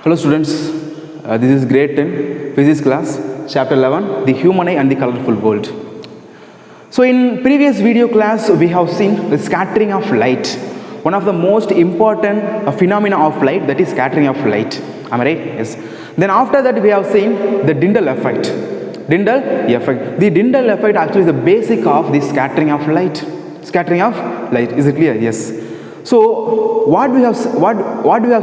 Hello students, this is grade 10 physics class, chapter 11, the human eye and the colorful world. So in previous video class we have seen the scattering of light, one of the most important phenomena of light, that is scattering of light. Am I right? Yes. Then after that we have seen the Tyndall effect. Tyndall effect. The Tyndall effect actually is the basic of the scattering of light. Scattering of light. Is it clear? Yes. So what we have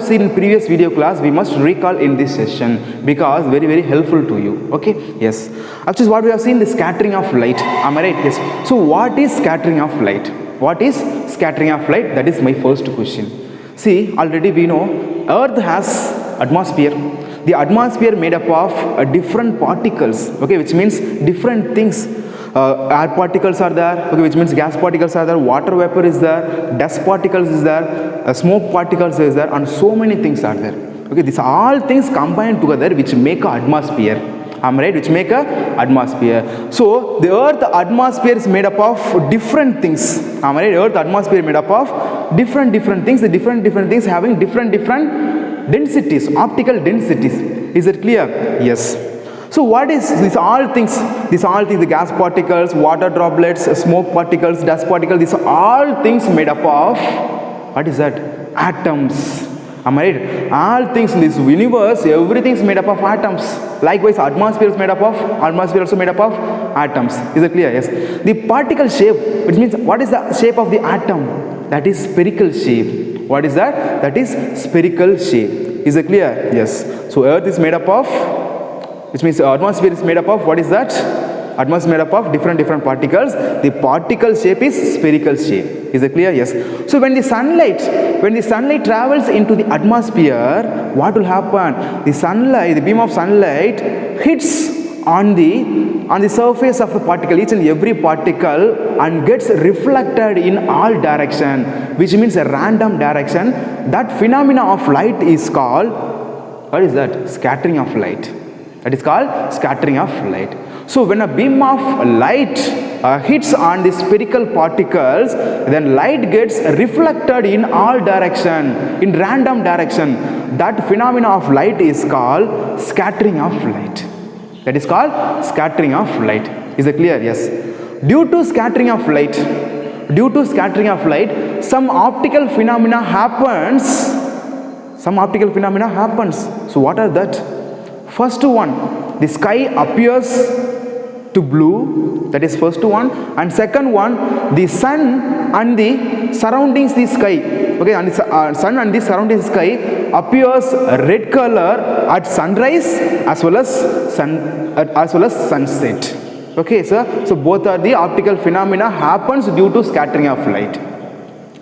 seen in previous video class, we must recall in this session because very helpful to you. Okay? Yes. Actually what we have seen, the scattering of light. Am I right? Yes. So what is scattering of light? What is scattering of light? That is my first question. See, already we know Earth has atmosphere. The atmosphere made up of different particles, okay, which means different things. Air particles are there, okay, which means gas particles are there, water vapor is there, dust particles is there, smoke particles is there, and so many things are there. Okay, these all things combined together which make an atmosphere. Am I right? Which make a atmosphere. So the Earth atmosphere is made up of different things. Am I right? Earth atmosphere is made up of different things. The different things having different densities, optical densities. Is it clear? Yes. So what is these all things? These all things, the gas particles, water droplets, smoke particles, dust particles, these are all things made up of, what is that? Atoms. Am I right? All things in this universe, everything is made up of atoms. Likewise, atmosphere is made up of, atmosphere also made up of atoms. Is it clear? Yes. The particle shape, which means what is the shape of the atom? That is spherical shape. What is that? That is spherical shape. Is it clear? Yes. So Earth is made up of, which means atmosphere is made up of, what is that? Atmosphere is made up of different particles. The particle shape is spherical shape. Is it clear? Yes. So when the sunlight travels into the atmosphere, what will happen? The beam of sunlight hits on the surface of the particle, each and every particle, and gets reflected in all direction, which means a random direction. That phenomena of light is called, what is that? Scattering of light. That is called scattering of light. So when a beam of light hits on the spherical particles, then light gets reflected in all direction, in random direction. That phenomena of light is called scattering of light. That is called scattering of light. Is it clear? Yes. Due to scattering of light, some optical phenomena happens. So what are that? First one, the sky appears to blue. That is first one. And second one, the sun and the surroundings the sky. Okay, and the sun and the surroundings the sky appears red color at sunrise as well as sunset. Okay, sir. So both are the optical phenomena happens due to scattering of light.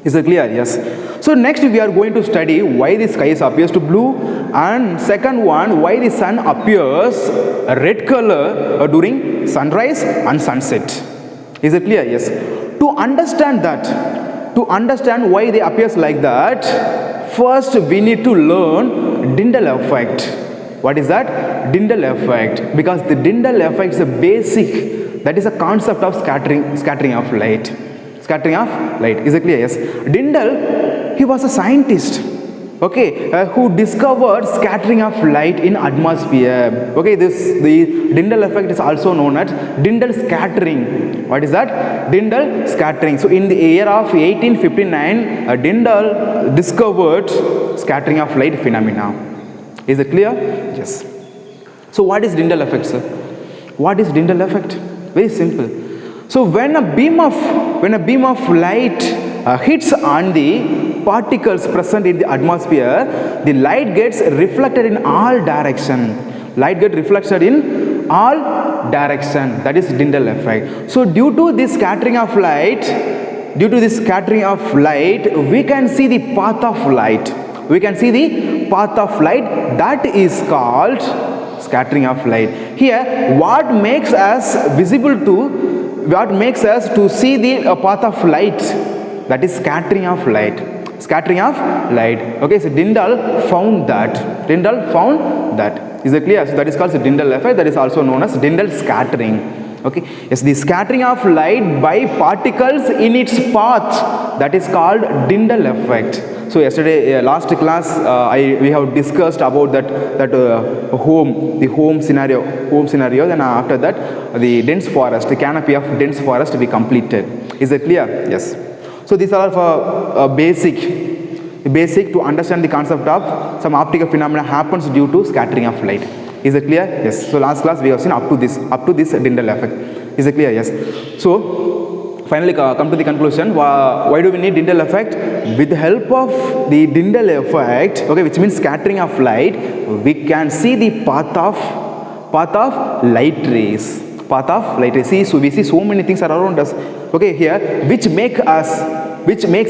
Is it clear? Yes. So next we are going to study why the sky appears to blue, and second one, why the sun appears red color during sunrise and sunset. Is it clear? Yes. To understand why they appears like that, first we need to learn Tyndall effect. What is that? Tyndall effect. Because the Tyndall effect is a basic, that is a concept of scattering of light. Scattering of light. Is it clear? Yes. Tyndall, he was a scientist, okay, who discovered scattering of light in atmosphere. Okay, the Tyndall effect is also known as Tyndall scattering. What is that? Tyndall scattering. So in the year of 1859, Tyndall discovered scattering of light phenomena. Is it clear? Yes. So what is Tyndall effect, sir? What is Tyndall effect? Very simple. So when a beam of light hits on the particles present in the atmosphere, the light gets reflected in all direction. That is Tyndall effect. So due to this scattering of light, we can see the path of light. That is called scattering of light. Here, what makes us to see the path of light? That is scattering of light. Okay, so Tyndall found that. Is it clear? So that is called the Tyndall effect. That is also known as Tyndall scattering. Okay, yes, the scattering of light by particles in its path, that is called Tyndall effect. So yesterday, last class, we have discussed about that home scenario. Then after that, the dense forest, the canopy of dense forest we completed. Is it clear? Yes. So these are for basic to understand the concept of some optical phenomena happens due to scattering of light. Is it clear? Yes. So last class we have seen up to this Tyndall effect. Is it clear? Yes. So finally come to the conclusion. Why do we need Tyndall effect? With the help of the Tyndall effect, okay, which means scattering of light, we can see the path of light rays. Path of light rays. See, so we see so many things around us. Okay, here which makes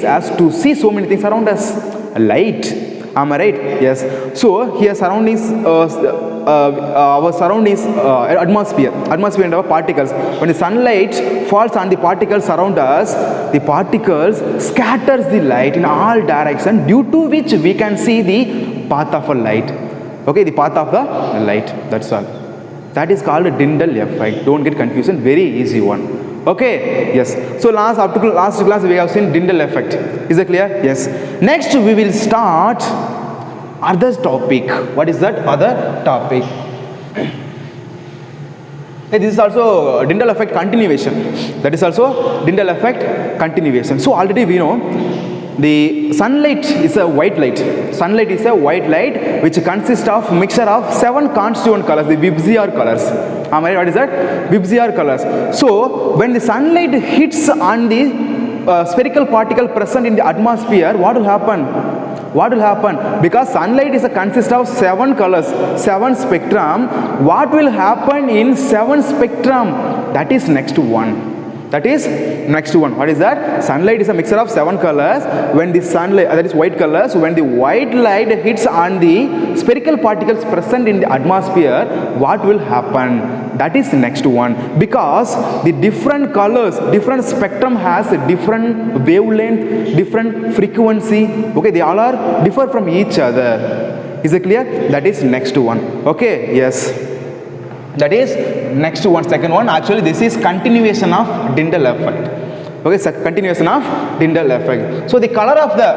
us to see so many things around us. Light. Am I right? Yes. So here surroundings. Our surroundings, atmosphere and our particles. When the sunlight falls on the particles around us, the particles scatters the light in all directions, due to which we can see the path of a light. Okay, the path of the light. That's all. That is called a Tyndall effect. Don't get confusion. Very easy one. Okay. Yes. So last class we have seen Tyndall effect. Is it clear? Yes. Next we will start other topic. What is that other topic? This is also Tyndall effect continuation. That is also Tyndall effect continuation. So already we know the sunlight is a white light. Sunlight is a white light which consists of mixture of 7 constituent colors, the VIBGYOR colors. Am I right? What is that? VIBGYOR colors. So when the sunlight hits on the spherical particle present in the atmosphere, what will happen? Because sunlight is a consist of 7 colors, 7 spectrum. What will happen in 7 spectrum? That is next one. What is that? Sunlight is a mixture of 7 colors. When the sunlight, that is white colors, when the white light hits on the spherical particles present in the atmosphere, what will happen? That is next one. Because the different colors, different spectrum has a different wavelength, different frequency. Okay, they all are differ from each other. Is it clear? That is next one. Okay, yes. That is next one, second one. Actually, this is continuation of Tyndall effect. Okay, so continuation of Tyndall effect. So the color of the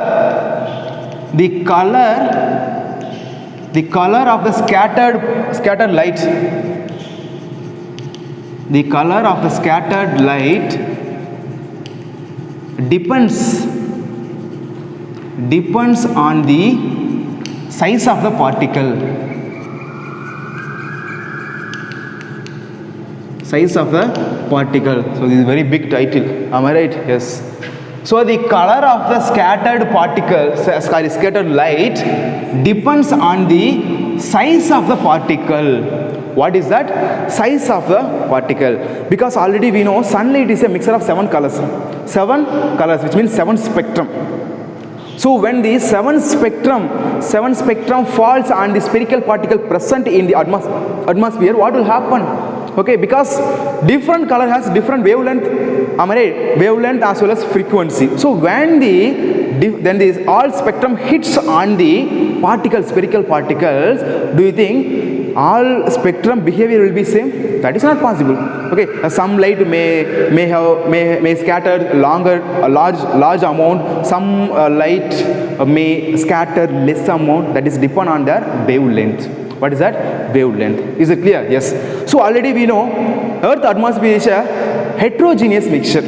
scattered light. The color of the scattered light depends on the size of the particle. Size of the particle. So this is a very big title. Am I right? Yes. So the color of the scattered scattered light depends on the size of the particle. What is that? Size of the particle. Because already we know sunlight is a mixture of 7 colors. 7 colors, which means 7 spectrum. So when the 7 spectrum falls on the spherical particle present in the atmosphere, what will happen? Okay, because different color has different wavelength, wavelength as well as frequency. So when the all spectrum hits on the spherical particles, do you think all spectrum behavior will be same? That is not possible. Okay, some light may scatter large amount. Some light may scatter less amount. That is depend on their wavelength. What is that? Wavelength. Is it clear? Yes. So already we know Earth atmosphere is a heterogeneous mixture.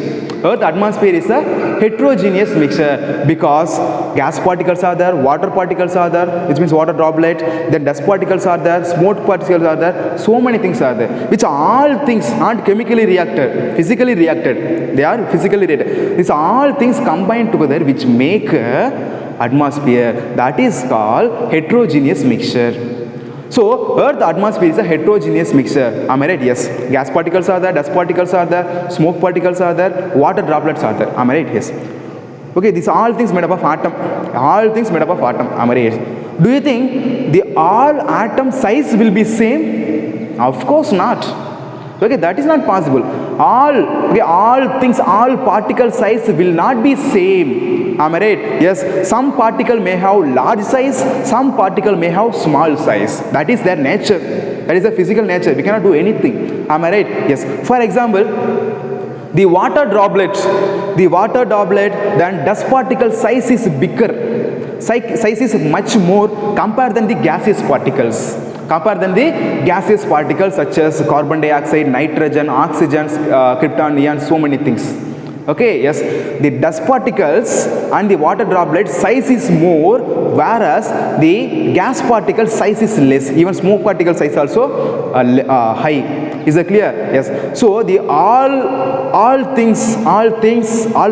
Earth atmosphere is a heterogeneous mixture because gas particles are there, water particles are there, which means water droplet, then dust particles are there, smoke particles are there, so many things are there, which all things aren't chemically reacted, physically reacted. They are physically reacted. These all things combined together which make atmosphere. That is called heterogeneous mixture. So, Earth atmosphere is a heterogeneous mixture. Am I right? Yes. Gas particles are there, dust particles are there, smoke particles are there, water droplets are there. Am I right? Yes. Okay, these are all things made up of atom. All things made up of atom. Am I right? Do you think the all atom size will be same? Of course not. Okay, that is not possible. All things, all particle size will not be same. Am I right? Yes, some particle may have large size, some particle may have small size. That is their nature. That is the physical nature. We cannot do anything. Am I right? Yes. For example, the water droplet, then dust particle size is bigger. Size is much more compared than the gaseous particles. Such as carbon dioxide, nitrogen, oxygen, krypton, neon, so many things. Okay, yes, the dust particles and the water droplet size is more, whereas the gas particle size is less. Even smoke particle size also high. Is it clear? Yes. So the all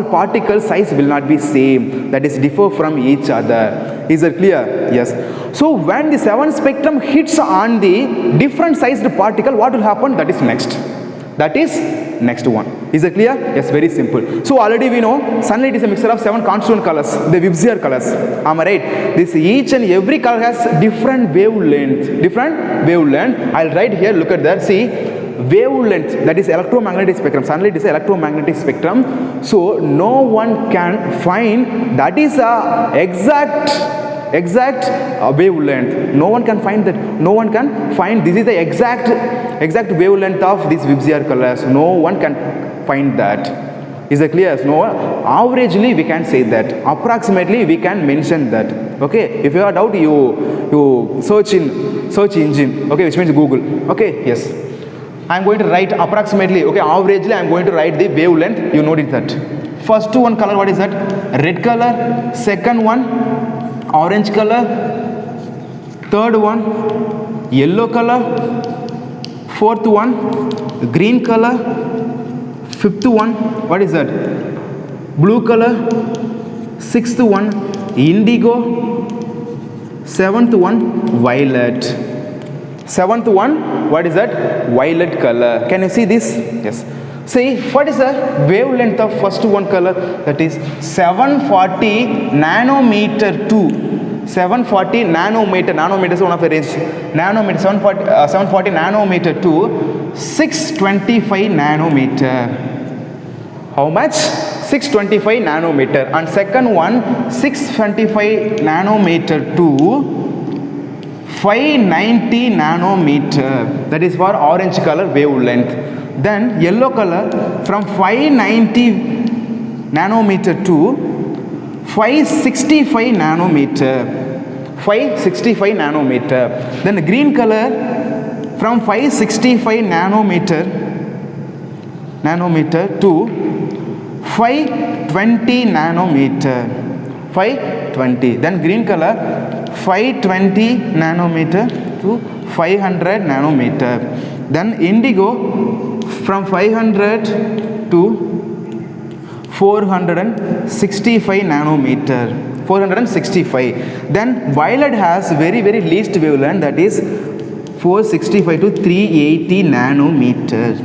particle size will not be same. That is differ from each other. Is it clear? Yes. So when the 7 spectrum hits on the different sized particle, what will happen? That is next one. Is it clear? Yes, very simple. So already we know sunlight is a mixture of 7 constituent colors, the VIBGYOR colors. Am I right? This each and every color has different wavelength. I'll write here, look at that. See, wavelength, that is electromagnetic spectrum. Sunlight is electromagnetic spectrum. So no one can find that is a exact wavelength. No one can find that. No one can find this is the exact wavelength of these VIBGYOR colors. No one can find that. Is it clear? No, averagely we can say that. Approximately we can mention that. Okay. If you have doubt, you search engine. Okay, which means Google. Okay. Yes. I am going to write approximately. Okay. Averagely I am going to write the wavelength. You notice that. First one color, what is that? Red color. Second one, orange color. Third one, yellow color. Fourth one, green color. Fifth one, what is that? Blue color. Sixth one, indigo. Seventh one, violet. Seventh one, what is that? Violet color. Can you see this? Yes. See, what is the wavelength of first one color? That is 740 nanometer to 740 nanometer. Nanometer is one of the range. Nanometer 740 nanometer to 625 nanometer. How much? 625 nanometer. And second one, 625 nanometer to 590 nanometer. That is for orange color wavelength. Then yellow color from 590 nanometer to 565 nanometer. 565 nanometer. Then the green color from 565 nanometer to 520 nanometer. 520. Then green color 520 nanometer to 500 nanometer. Then indigo from 500 to 465 nanometer. 465. Then violet has very least wavelength, that is 465 to 380 nanometer.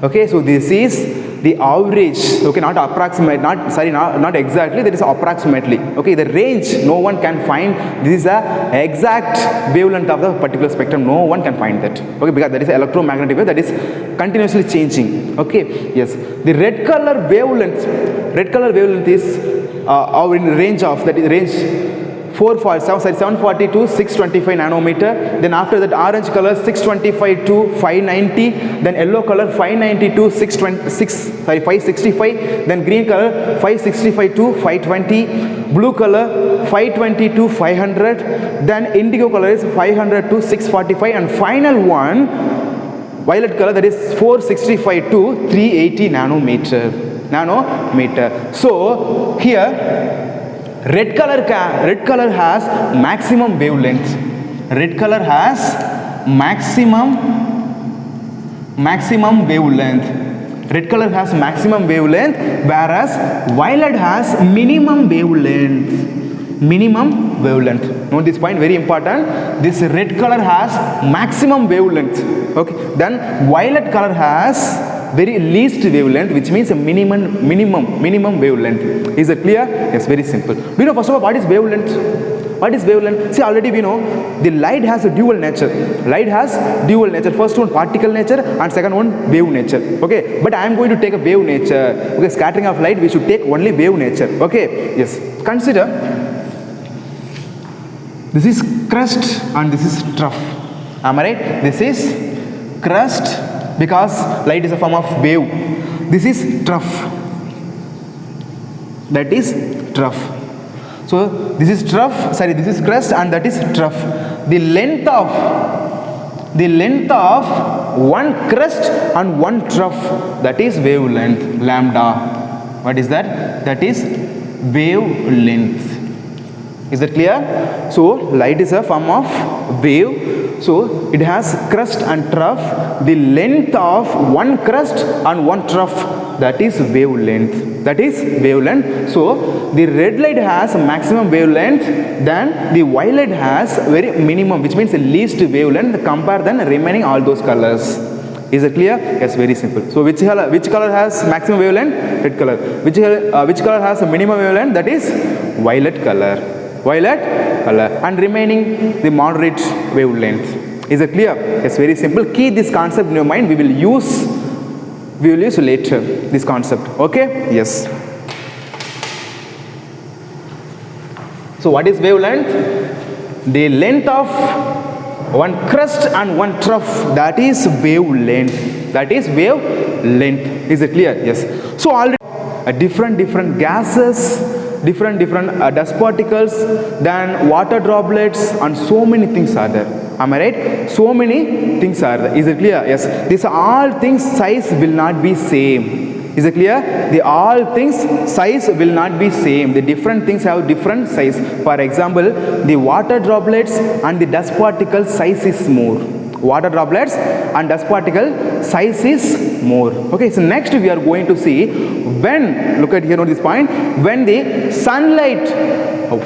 Okay, so this is the average. Okay, not approximate, not exactly, that is approximately. Okay, the range no one can find. This is the exact wavelength of the particular spectrum. No one can find that. Okay, because that is electromagnetic wave that is continuously changing. Okay, yes. The red color wavelength is in range of, that is range 740 to 625 nanometer. Then after that orange color 625 to 590. Then yellow color 590 to 565. Then green color 565 to 520. Blue color 520 to 500. Then indigo color is 500 to 645. And final one, violet color, that is 465 to 380 nanometer. So here red color has maximum wavelength. Red color has maximum wavelength. Red color has maximum wavelength, whereas violet has minimum wavelength. Note this point, very important. This red color has maximum wavelength. Okay. Then violet color has very least wavelength, which means a minimum wavelength. Is it clear? Yes, very simple. We know first of all what is wavelength. See, already we know the light has a dual nature. First one particle nature and second one wave nature. Okay, but I am going to take a wave nature. Okay, scattering of light, we should take only wave nature. Okay, yes. Consider this is crest and this is trough. Am I right? This is crust because light is a form of wave. This is trough. That is trough. So this is trough, sorry, this is crust and that is trough. The length of one crust and one trough, that is wavelength, lambda. What is that? That is wavelength. Is that clear? So light is a form of wave. So it has crust and trough. The length of one crust and one trough, that is wavelength. That is wavelength. So the red light has maximum wavelength, then the violet has very minimum, which means the least wavelength. Compare then remaining all those colors. Is it clear? Yes, very simple. So which color has maximum wavelength? Red color. Which color has a minimum wavelength? That is violet color. Violet color. And remaining the moderate wavelength. Is it clear? Yes, very simple. Keep this concept in your mind. We will use later this concept. Okay? Yes. So what is wavelength? The length of one crust and one trough, that is wavelength. That is wavelength. Is it clear? Yes. So already different gases, different dust particles, then water droplets, and so many things are there. Am I right? So many things are there. Is it clear? Yes. These all things size will not be same. Is it clear? The all things size will not be same. The different things have different size. For example, the water droplets and the dust particle size is more. Water droplets and dust particle size is more. Okay, so next we are going to see when, look at here, note this point, when the sunlight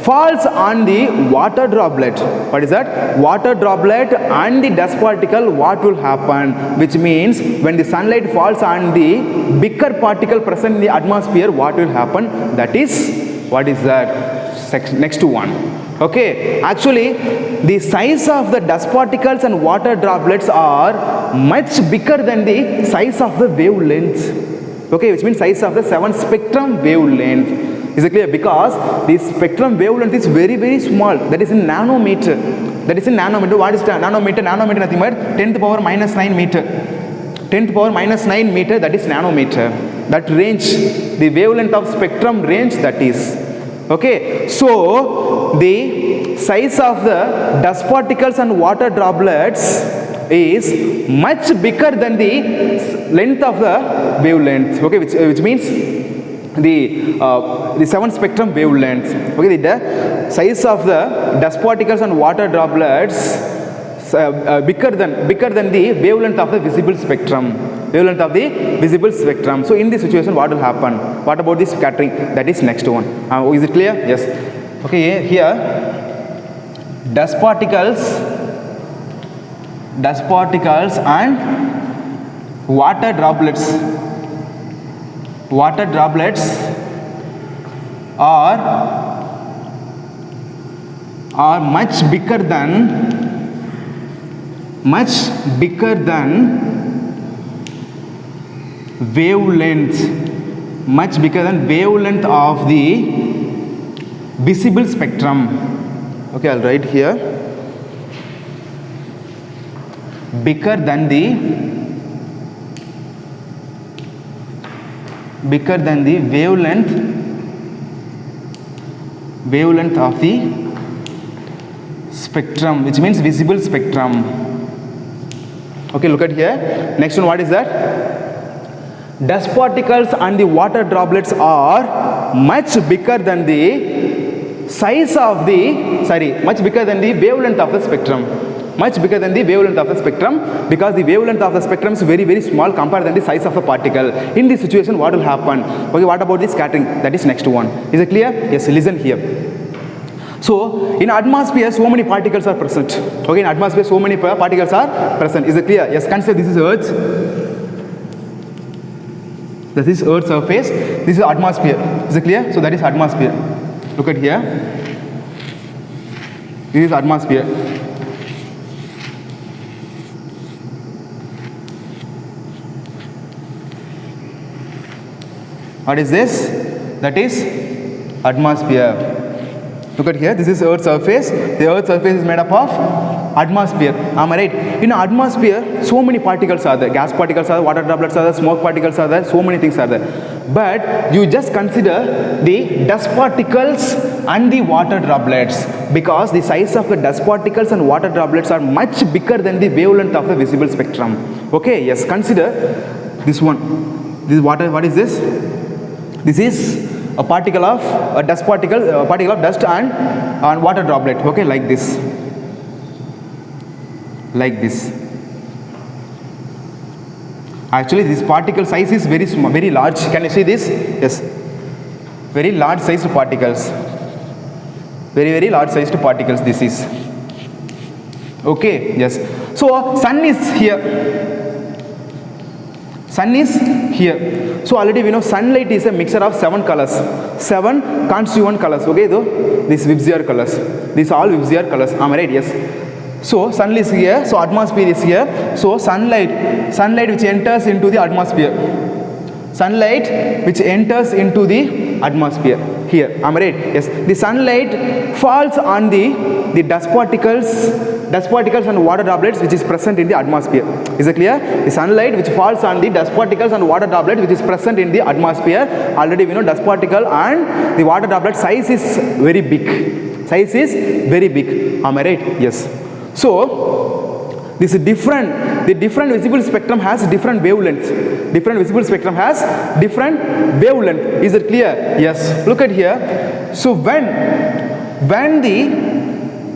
falls on the water droplet. What is that? Water droplet and the dust particle, what will happen? Which means when the sunlight falls on the bigger particle present in the atmosphere, what will happen? That is, what is that? Next one. Okay, actually the size of the dust particles and water droplets are much bigger than the size of the wavelength. Okay, which means size of the 7 spectrum wavelength. Is it clear? Because the spectrum wavelength is very small. That is in nanometer. That is in nanometer. What is nanometer? Nanometer nothing but 10 to the power minus 9 meter. 10 to the power minus 9 meter, that is nanometer. That range, the wavelength of spectrum range, that is. Okay, so the size of the dust particles and water droplets is much bigger than the length of the wavelength. Okay, which means the 7 spectrum wavelength. Okay, the size of the dust particles and water droplets bigger than the wavelength of the visible spectrum. Wavelength of the visible spectrum. So in this situation, what will happen? What about the scattering? That is next one. Is it clear? Yes. Okay, here dust particles and water droplets are much bigger than wavelength, much bigger than wavelength of the visible spectrum. Okay, I'll write here, bigger than the wavelength of the spectrum, which means visible spectrum. Okay, look at here. Next one, what is that? Dust particles and the water droplets are much bigger than the wavelength of the spectrum. Much bigger than the wavelength of the spectrum, because the wavelength of the spectrum is very small compared than the size of the particle. In this situation, what will happen? Okay, what about the scattering? That is next one. Is it clear? Yes, listen here. So in atmosphere, so many particles are present. Okay, in atmosphere, so many particles are present. Is it clear? Yes, consider this is Earth. This is Earth's surface. This is atmosphere. Is it clear? So that is atmosphere. Look at here. This is atmosphere. What is this? That is atmosphere. Look at here. This is Earth's surface. The Earth's surface is made up of atmosphere. Am I right? In atmosphere, so many particles are there. Gas particles are there, water droplets are there, smoke particles are there, so many things are there. But you just consider the dust particles and the water droplets, because the size of the dust particles and water droplets are much bigger than the wavelength of the visible spectrum. Okay, yes, consider this one. This water, what is this? This is a particle of a dust particle, a particle of dust and water droplet. Okay, like this. Like this. Actually, this particle size is very small, very large. Can you see this? Yes. Very large sized particles. Very large sized particles. This is. Okay. Yes. So sun is here. Sun is here. So already we know sunlight is a mixture of 7 colors. 7 constituent colors. Okay, though these VIBGYOR colors. These are all VIBGYOR colors. Am I right? Yes. So sun is here. So atmosphere is here. So sunlight which enters into the atmosphere. Sunlight which enters into the atmosphere here. Am I right? Yes. The sunlight falls on the dust particles and water droplets which is present in the atmosphere. Is it clear? The sunlight which falls on the dust particles and water droplets which is present in the atmosphere. Already we know dust particle and the water droplet size is very big. Size is very big. Am I right? Yes. So this is different. The different visible spectrum has different wavelengths. Different visible spectrum has different wavelength. Is it clear? Yes. Look at here. So when the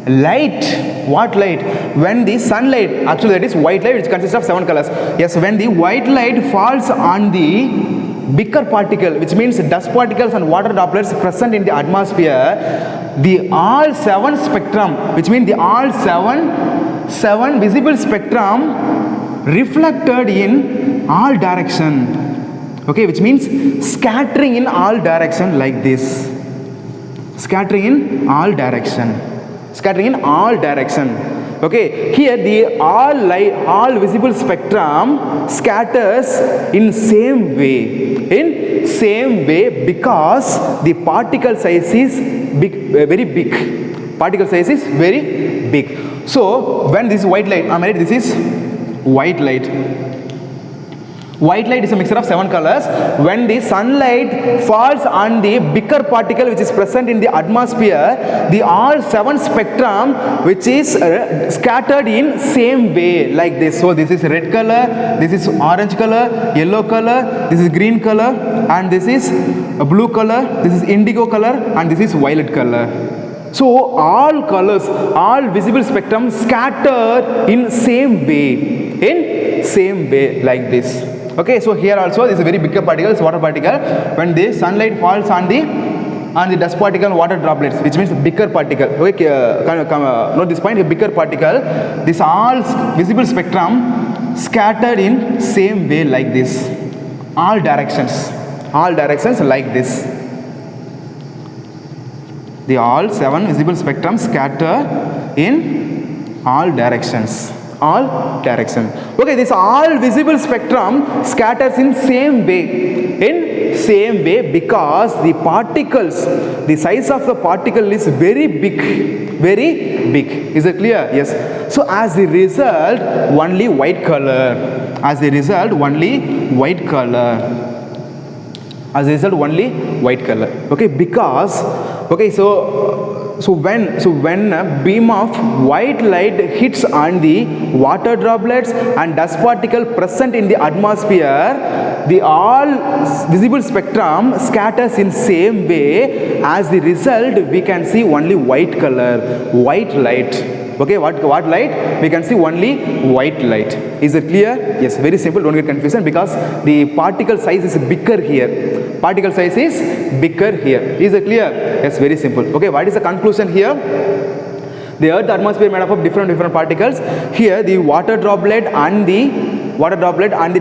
light, what light? When the sunlight, actually that is white light which consists of 7 colors. Yes, when the white light falls on the bigger particle, which means dust particles and water droplets present in the atmosphere, the all 7 spectrum, which means the all 7 visible spectrum reflected in all direction. Okay, which means scattering in all direction like this. Scattering in all direction. Scattering in all direction. Okay, here the all visible spectrum scatters in same way, because the particle size is big, very big. Particle size is very big. So when this is white light, am I right? This is white light. White light is a mixture of 7 colors. When the sunlight falls on the bigger particle which is present in the atmosphere, the all 7 spectrum which is scattered in same way like this. So this is red color, this is orange color, yellow color, this is green color, and this is a blue color, this is indigo color, and this is violet color. So all colors, all visible spectrum scattered in same way like this. Okay, so here also this is a very bigger particle, it's water particle. When the sunlight falls on the dust particle and water droplets, which means bigger particle. Okay, note this point, a bigger particle. This all visible spectrum scattered in same way like this. All directions like this. The all 7 visible spectrum scatter in all directions. Okay, this all visible spectrum scatters in same way, because the particles, the size of the particle is very big. Is it clear? Yes. So as a result, only white color. Okay, because so when a beam of white light hits on the water droplets and dust particle present in the atmosphere, the all visible spectrum scatters in same way. As the result, we can see only white color, white light. Okay, what light? We can see only white light. Is it clear? Yes, very simple, don't get confused, because the particle size is bigger here. Is it clear? Yes, very simple. Okay, what is the conclusion here? The earth atmosphere made up of different particles. Here the water droplet and the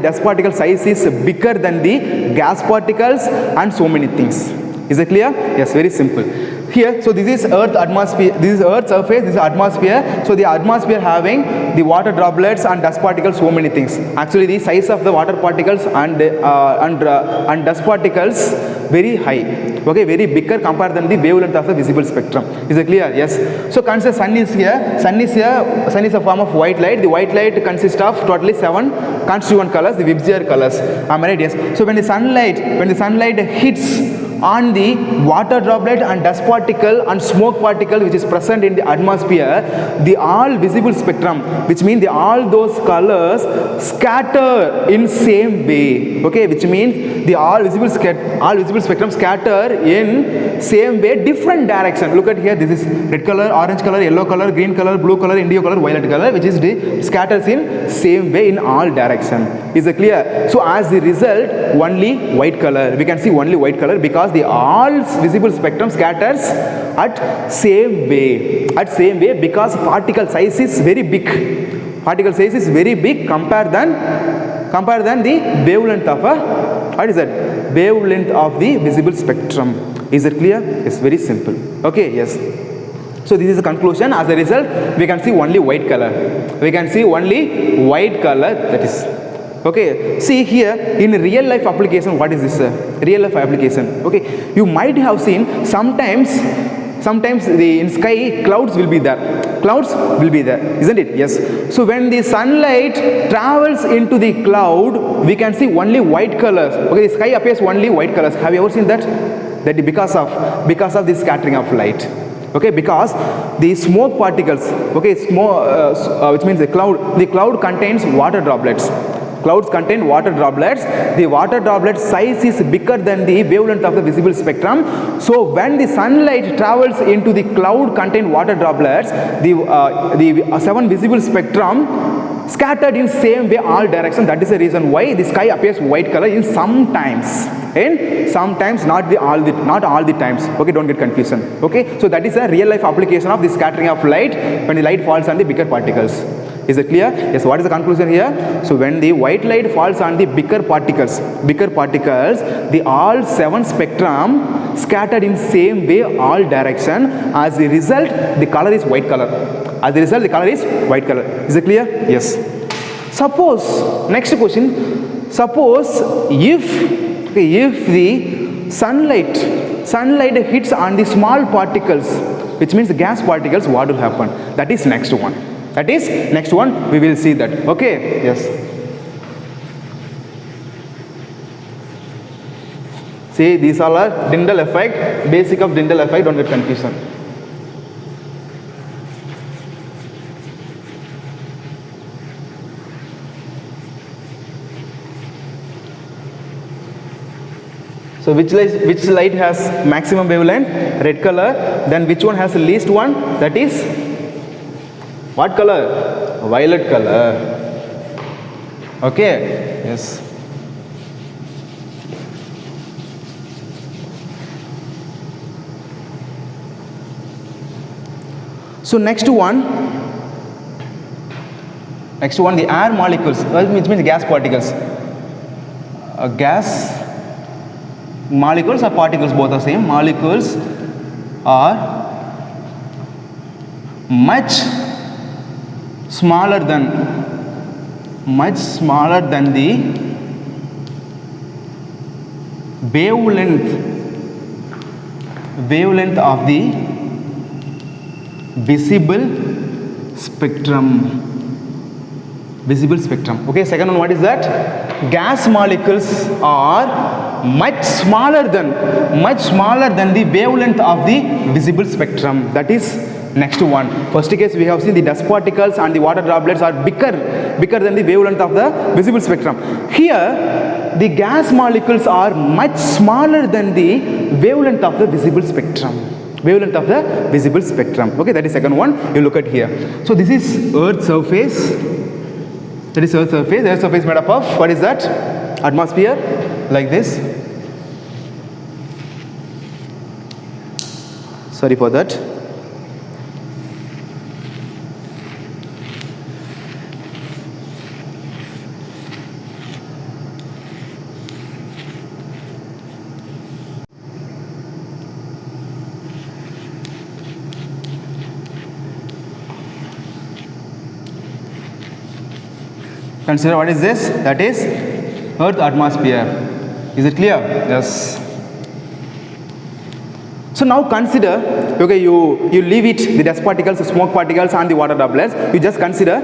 dust particle size is bigger than the gas particles and so many things. Is it clear? Yes, very simple. Here, so this is earth atmosphere, this is earth surface, this is atmosphere. So the atmosphere having the water droplets and dust particles, so many things. Actually the size of the water particles and dust particles, very high, okay, very bigger compared than the wavelength of the visible spectrum. Is it clear? Yes. So consider sun is here. Sun is a form of white light. The white light consists of totally 7 constituent colors, the Wisner colors. Am I right? Yes. So when the sunlight hits on the water droplet and dust particle and smoke particle which is present in the atmosphere, the all visible spectrum, which means all those colors scatter in same way, okay, which means the all visible spectrum scatter in same way, different direction. Look at here, this is red color, orange color, yellow color, green color, blue color, indigo color, violet color, which is scatters in same way in all direction. Is it clear? So as the result, only white color, we can see only white color because the all visible spectrum scatters at same way because particle size is very big. Particle size is very big compared than the wavelength of wavelength of the visible spectrum. Is it clear? It's very simple. Okay, yes. So this is the conclusion. As a result, we can see only white color. That is okay. See here in real life application, what is this real life application? Okay, you might have seen sometimes in sky clouds will be there, isn't it? Yes. So when the sunlight travels into the cloud, we can see only white colors. Okay, the sky appears only white colors. Have you ever seen that? That is because of the scattering of light. Okay, because the smoke particles, okay, which means the cloud contains water droplets. Clouds contain water droplets. The water droplet size is bigger than the wavelength of the visible spectrum. So when the sunlight travels into the cloud contain water droplets, the 7 visible spectrum scattered in same way all directions. That is the reason why the sky appears white color in sometimes, not all the times. Okay, don't get confusion. Okay, so that is a real life application of the scattering of light when the light falls on the bigger particles. Is it clear? Yes. What is the conclusion here? So when the white light falls on the bigger particles, the all 7 spectrum scattered in same way all direction. As a result, the color is white color. Is it clear? Yes. Suppose, next question. Suppose if the sunlight hits on the small particles, which means the gas particles, what will happen? That is next one. We will see that. Okay, yes. See, these all are Tyndall effect, basic of Tyndall effect, don't get confusion. So which light has maximum wavelength? Red color. Then which one has the least one? That is what color? Violet color. Okay, yes. So next one, the air molecules, which means gas particles. Gas molecules or particles, both are same. Molecules are much smaller than the wavelength of the visible spectrum. Okay, second one, what is that? Gas molecules are much smaller than the wavelength of the visible spectrum. That is next one. First case we have seen the dust particles and the water droplets are bigger than the wavelength of the visible spectrum. Here the gas molecules are much smaller than the wavelength of the visible spectrum. Okay, that is second one. You look at here. So this is Earth's surface. The Earth's surface made up of, what is that? Atmosphere, like this. Sorry for that. Consider what is this? That is Earth atmosphere. Is it clear? Yes. So now consider, okay, you leave it, the dust particles, the smoke particles and the water droplets. You just consider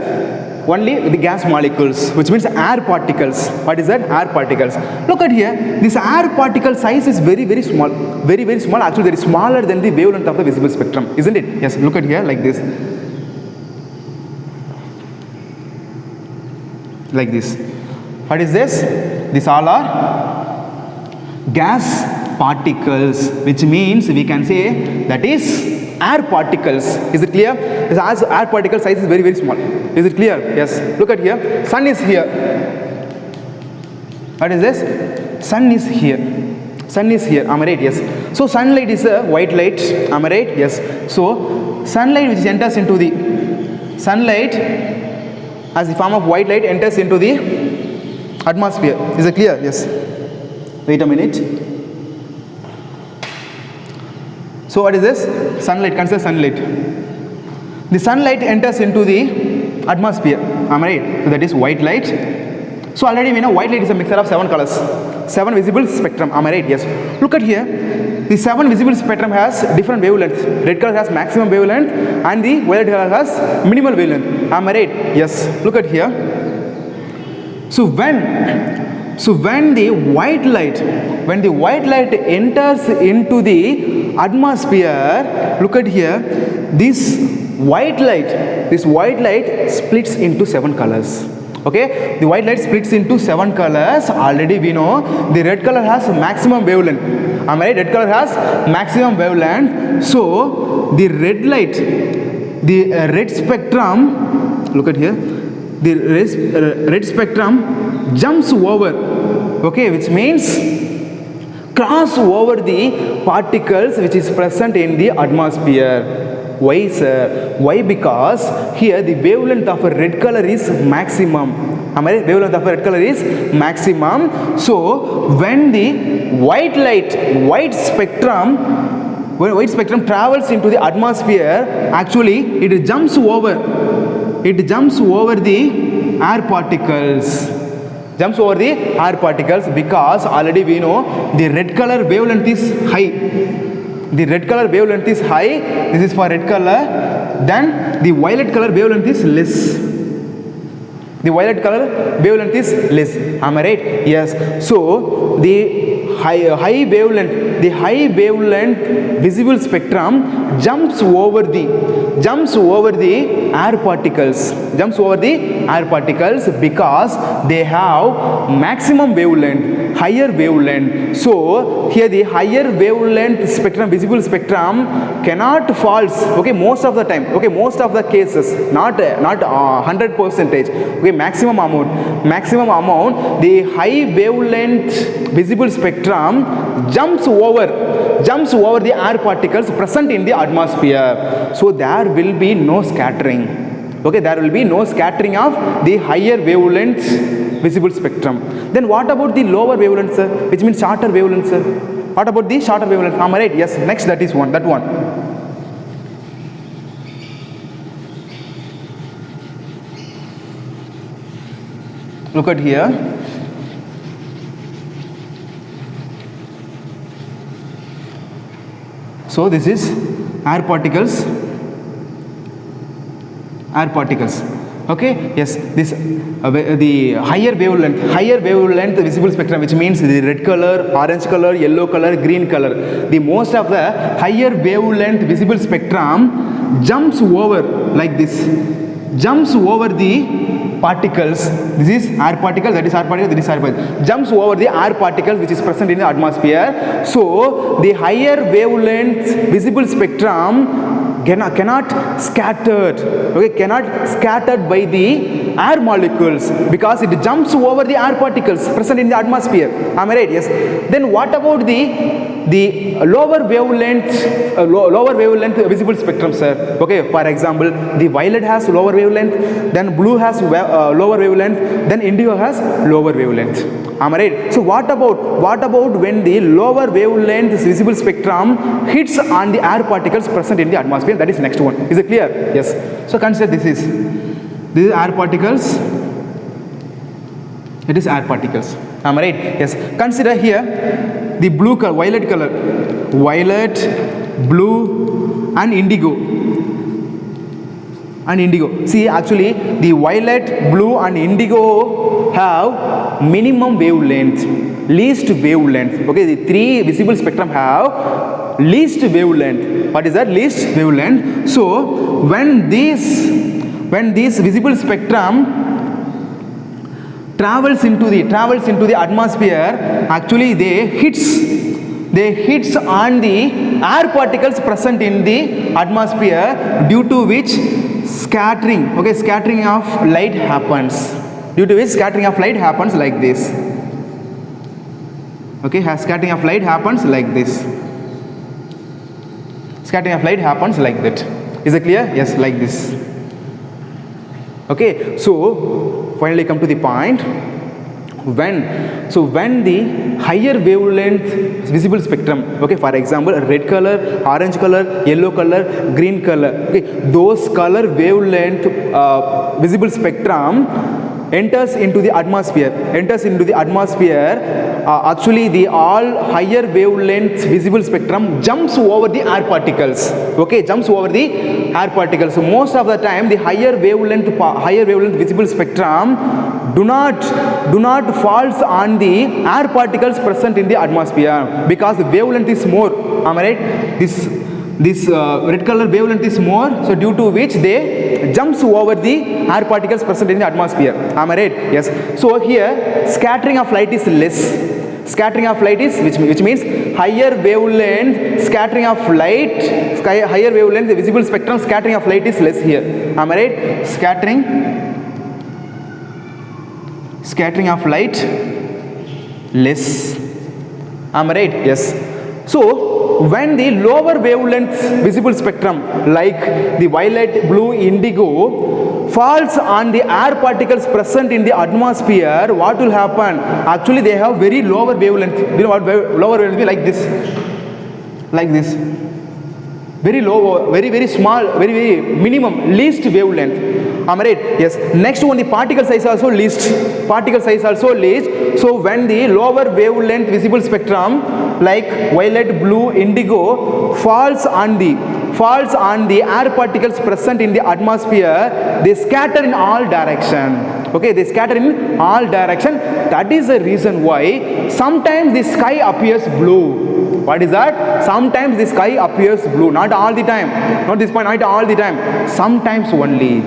only the gas molecules, which means air particles. What is that? Air particles. Look at here, this air particle size is very, very small. Very, very small. Actually, very smaller than the wavelength of the visible spectrum, isn't it? Yes, look at here like this. Like this. What is this? These all are gas particles, which means we can say that is air particles. Is it clear? This air particle size is very, very small. Is it clear? Yes. Look at here. Sun is here. What is this? Sun is here. Sun is here. Am I right? Yes. So sunlight is a white light. Am I right? Yes. So sunlight which enters into the sunlight as the form of white light enters into the atmosphere. Is it clear? Yes. Wait a minute. So what is this? Sunlight. Consider sunlight. The sunlight enters into the atmosphere. Am I right? So that is white light. So already we know white light is a mixture of 7 colors. 7 visible spectrum. Am I right? Yes. Look at here. The 7 visible spectrum has different wavelengths. Red color has maximum wavelength and the violet color has minimal wavelength. Am I right? Yes. Look at here. So when the white light enters into the atmosphere, look at here, this white light splits into 7 colors. Okay, the white light splits into 7 colors. Already we know the red color has maximum wavelength. Am I right? Red color has maximum wavelength. So the red light, the red spectrum, look at here, the red spectrum jumps over, okay, which means cross over the particles which is present in the atmosphere. Why, sir? Why? Because here the wavelength of a red color is maximum. Am I right? Wavelength of a red color is maximum. So when the white spectrum travels into the atmosphere, actually it jumps over the air particles. Jumps over the air particles because already we know the red color wavelength is high. The red color wavelength is high. This is for red color. Then the violet color wavelength is less. The violet color wavelength is less. Am I right? Yes. So the high wavelength visible spectrum jumps over the air particles because they have maximum wavelength, higher wavelength. So here the higher wavelength spectrum, visible spectrum cannot falls, okay, most of the time, okay, most of the cases, not 100%, okay, maximum amount, the high wavelength visible spectrum jumps over the air particles present in the atmosphere. So there will be no scattering. Okay, there will be no scattering of the higher wavelength visible spectrum. Then what about the lower wavelength, sir? Which means shorter wavelength, sir? What about the shorter wavelength? Am I right? Yes. Next, that one. Look at here. So this is air particles. Okay, yes, this the higher wavelength visible spectrum, which means the red color, orange color, yellow color, green color. The most of the higher wavelength visible spectrum jumps over like this, jumps over the particles. This is air particle, that is air particle, that is air particle. Jumps over the air particle which is present in the atmosphere. So the higher wavelength visible spectrum cannot scattered, okay, cannot scattered by the air molecules because it jumps over the air particles present in the atmosphere. Am I right? Yes. Then what about the lower wavelength visible spectrum, sir? Okay, for example, the violet has lower wavelength, then blue has lower wavelength, then indigo has lower wavelength. Am I right? So what about when the lower wavelength visible spectrum hits on the air particles present in the atmosphere? That is next one. Is it clear? Yes. So consider this is air particles. It is air particles. Am I right? Yes. Consider here the blue color, violet color. Violet blue and indigo. See, actually the violet, blue and indigo have minimum wavelength, least wavelength. Okay, the three visible spectrum have least wavelength. What is that? Least wavelength. So when this visible spectrum travels into the atmosphere, actually they hits on the air particles present in the atmosphere, due to which scattering of light happens. Due to which scattering of light happens like this. Okay, scattering of light happens like this. Scattering of light happens like that. Is it clear? Yes, like this. Okay, so finally come to the point. When the higher wavelength visible spectrum, okay, for example red color, orange color, yellow color, green color, okay, those color wavelength visible spectrum enters into the atmosphere, actually the all higher wavelength visible spectrum jumps over the air particles. Okay, jumps over the air particles. So most of the time the higher wavelength visible spectrum do not falls on the air particles present in the atmosphere, because the wavelength is more. Am I right? This red color wavelength is more, so due to which they jumps over the air particles present in the atmosphere. Am I right? Yes. So here scattering of light is less. Scattering of light is which means higher wavelength scattering of light, higher wavelength the visible spectrum scattering of light is less here. Am I right? Scattering of light less. Am I right? Yes. So when the lower wavelength visible spectrum like the violet, blue, indigo falls on the air particles present in the atmosphere, what will happen? Actually they have very lower wavelength. You know what lower wavelength is? Like this. Very low, very small, very minimum, least wavelength. Am I right? Yes. Next one, the particle size also least. So when the lower wavelength visible spectrum like violet, blue, indigo falls on the air particles present in the atmosphere, they scatter in all direction. Okay, they scatter in all direction. That is the reason why sometimes the sky appears blue. What is that? Sometimes the sky appears blue. Not all the time. Not this point. Not all the time. Sometimes only.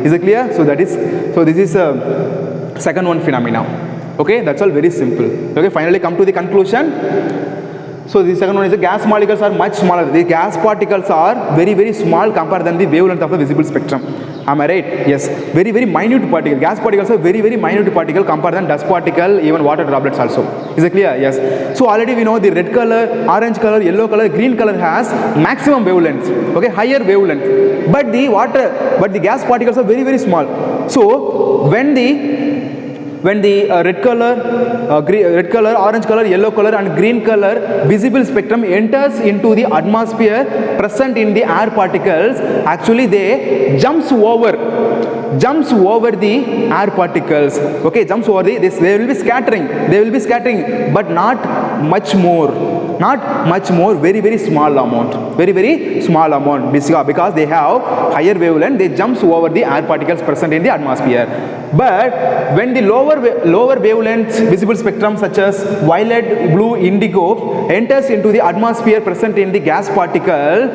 Is it clear? So this is second one phenomena. Okay, that's all very simple. Okay, finally come to the conclusion. So the second one is the gas molecules are much smaller. The gas particles are very small compared than the wavelength of the visible spectrum. Am I right? Yes. Very minute particle. Gas particles are very minute particle compared than dust particle, even water droplets also. Is it clear? Yes. So already we know the red color, orange color, yellow color, green color has maximum wavelength. Okay, higher wavelength. But the gas particles are very small. So when the red color, orange color, yellow color and green color visible spectrum enters into the atmosphere present in the air particles, actually they jumps over the air particles. Okay, jumps over they will be scattering, but not much more, very small amount, because they have higher wavelength, they jumps over the air particles present in the atmosphere. But when the lower wavelength visible spectrum such as violet, blue, indigo enters into the atmosphere present in the gas particle,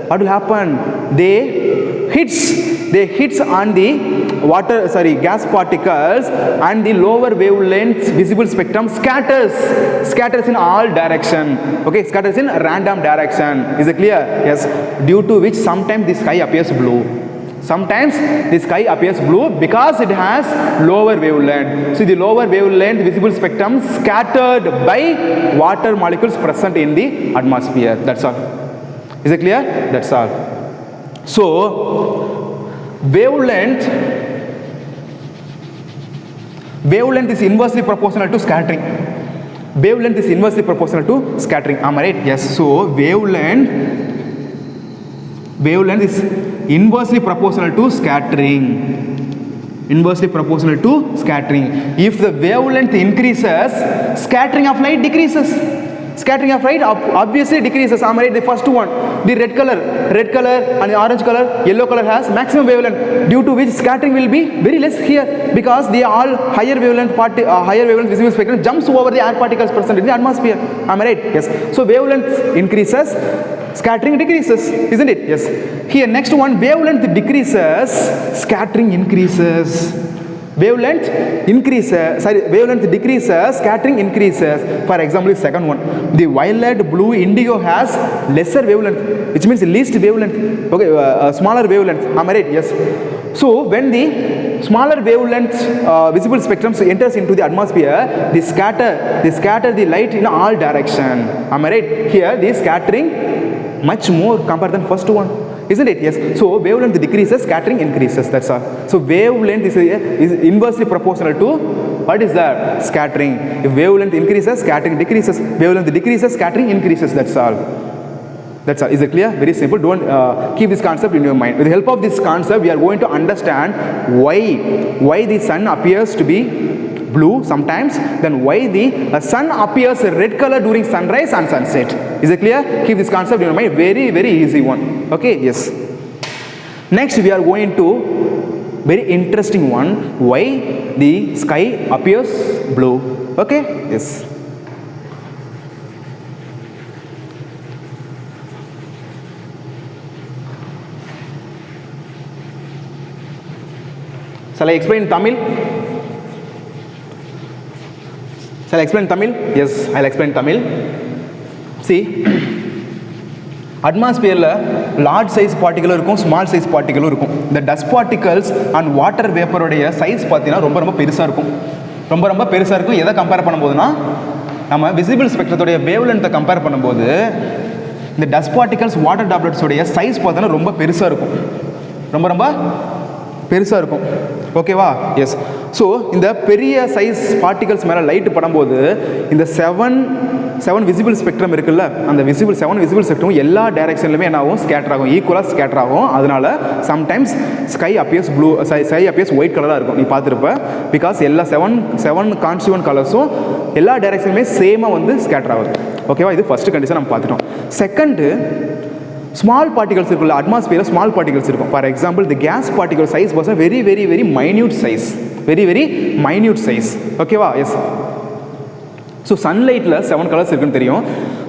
what will happen? They hits on the gas particles, and the lower wavelength visible spectrum scatters in all direction. Okay, scatters in random direction. Is it clear? Yes. Due to which sometimes the sky appears blue. Because it has lower wavelength. So the lower wavelength visible spectrum scattered by water molecules present in the atmosphere. That's all. Is it clear? That's all. So wavelength is inversely proportional to scattering. Am I right? Yes. So wavelength is inversely proportional to scattering. If the wavelength increases, scattering of light decreases. Scattering of light obviously decreases. Am I right? The first one, the red color and the orange color, yellow color has maximum wavelength, due to which scattering will be very less here, because the all higher wavelength visible spectrum jumps over the air particles present in the atmosphere. Am I right? Yes. So wavelength increases, scattering decreases, isn't it? Yes. Here next one, wavelength decreases, scattering increases. Wavelength decreases, scattering increases. For example, the second one, the violet, blue, indigo has lesser wavelength, which means least wavelength. Okay, smaller wavelength. Am I right? Yes. So when the smaller wavelength visible spectrum enters into the atmosphere, they scatter the light in all direction. Am I right? Here the scattering much more compared than first one. Isn't it? Yes. So wavelength decreases, scattering increases. That's all. So wavelength is inversely proportional to what is that? Scattering. If wavelength increases, scattering decreases. Wavelength decreases, scattering increases. That's all. That's all. Is it clear? Very simple. Don't keep this concept in your mind. With the help of this concept, we are going to understand why the sun appears to be blue sometimes, then why the sun appears red color during sunrise and sunset. Is it clear? Keep this concept in your mind. Very, very easy one. Okay, yes. Next we are going to very interesting one, why the sky appears blue. Okay, yes. Shall I explain Tamil? Shall I explain Tamil? Yes, I'll explain Tamil. See, atmosphere large size particle இருக்கும், small size particle இருக்கும். The dust particles and water vapor உடைய size பார்த்தீங்கன்னா ரொம்ப பெருசா இருக்கும். ரொம்ப பெருசா இருக்கும். எதை கம்பேர் பண்ணும்போதுனா நம்ம visible spectrத்தோட wavelength கம்பேர் பண்ணும்போது இந்த dust particles water droplets உடைய size பார்த்தீங்கன்னா ரொம்ப பெருசா இருக்கும். ரொம்ப பெருசா இருக்கும். ஓகேவா? எஸ். ஸோ இந்த பெரிய சைஸ் பார்ட்டிகல்ஸ் மேலே லைட்டு படும்போது இந்த செவன் விசிபிள் ஸ்பெக்ட்ரம் இருக்குல்ல, அந்த செவன் விசிபிள் ஸ்பெக்ட்ரம் எல்லா டைரக்ஷன்லையுமே என்ன ஆகும்? ஸ்கேட்டர் ஆகும், ஈக்குவலாக ஸ்கேட்டர் ஆகும். அதனால sometimes sky appears blue, sky appears white கலராக இருக்கும். நீ பார்த்துருப்ப. பிகாஸ் எல்லா செவன் கான்ஸ்டியூவன்ட் கலர்ஸும் எல்லா டைரக்ஷன்லையுமே சேமாக வந்து ஸ்கேட்டர் ஆகுது. ஓகேவா? இது ஃபஸ்ட்டு கண்டிஷன் நம்ம பார்த்துட்டோம். செகண்டு, ஸ்மால் பார்ட்டிகல்ஸ் இருக்குல்ல, அட்மாஸ்பியரில் ஸ்மால் பார்ட்டிகல்ஸ் இருக்கும். For example the gas particle size was very very very minute size, very very minute size. ஓகேவா? எஸ். ஸோ சன்லைட்டில் 7 கலர்ஸ் இருக்குன்னு தெரியும்.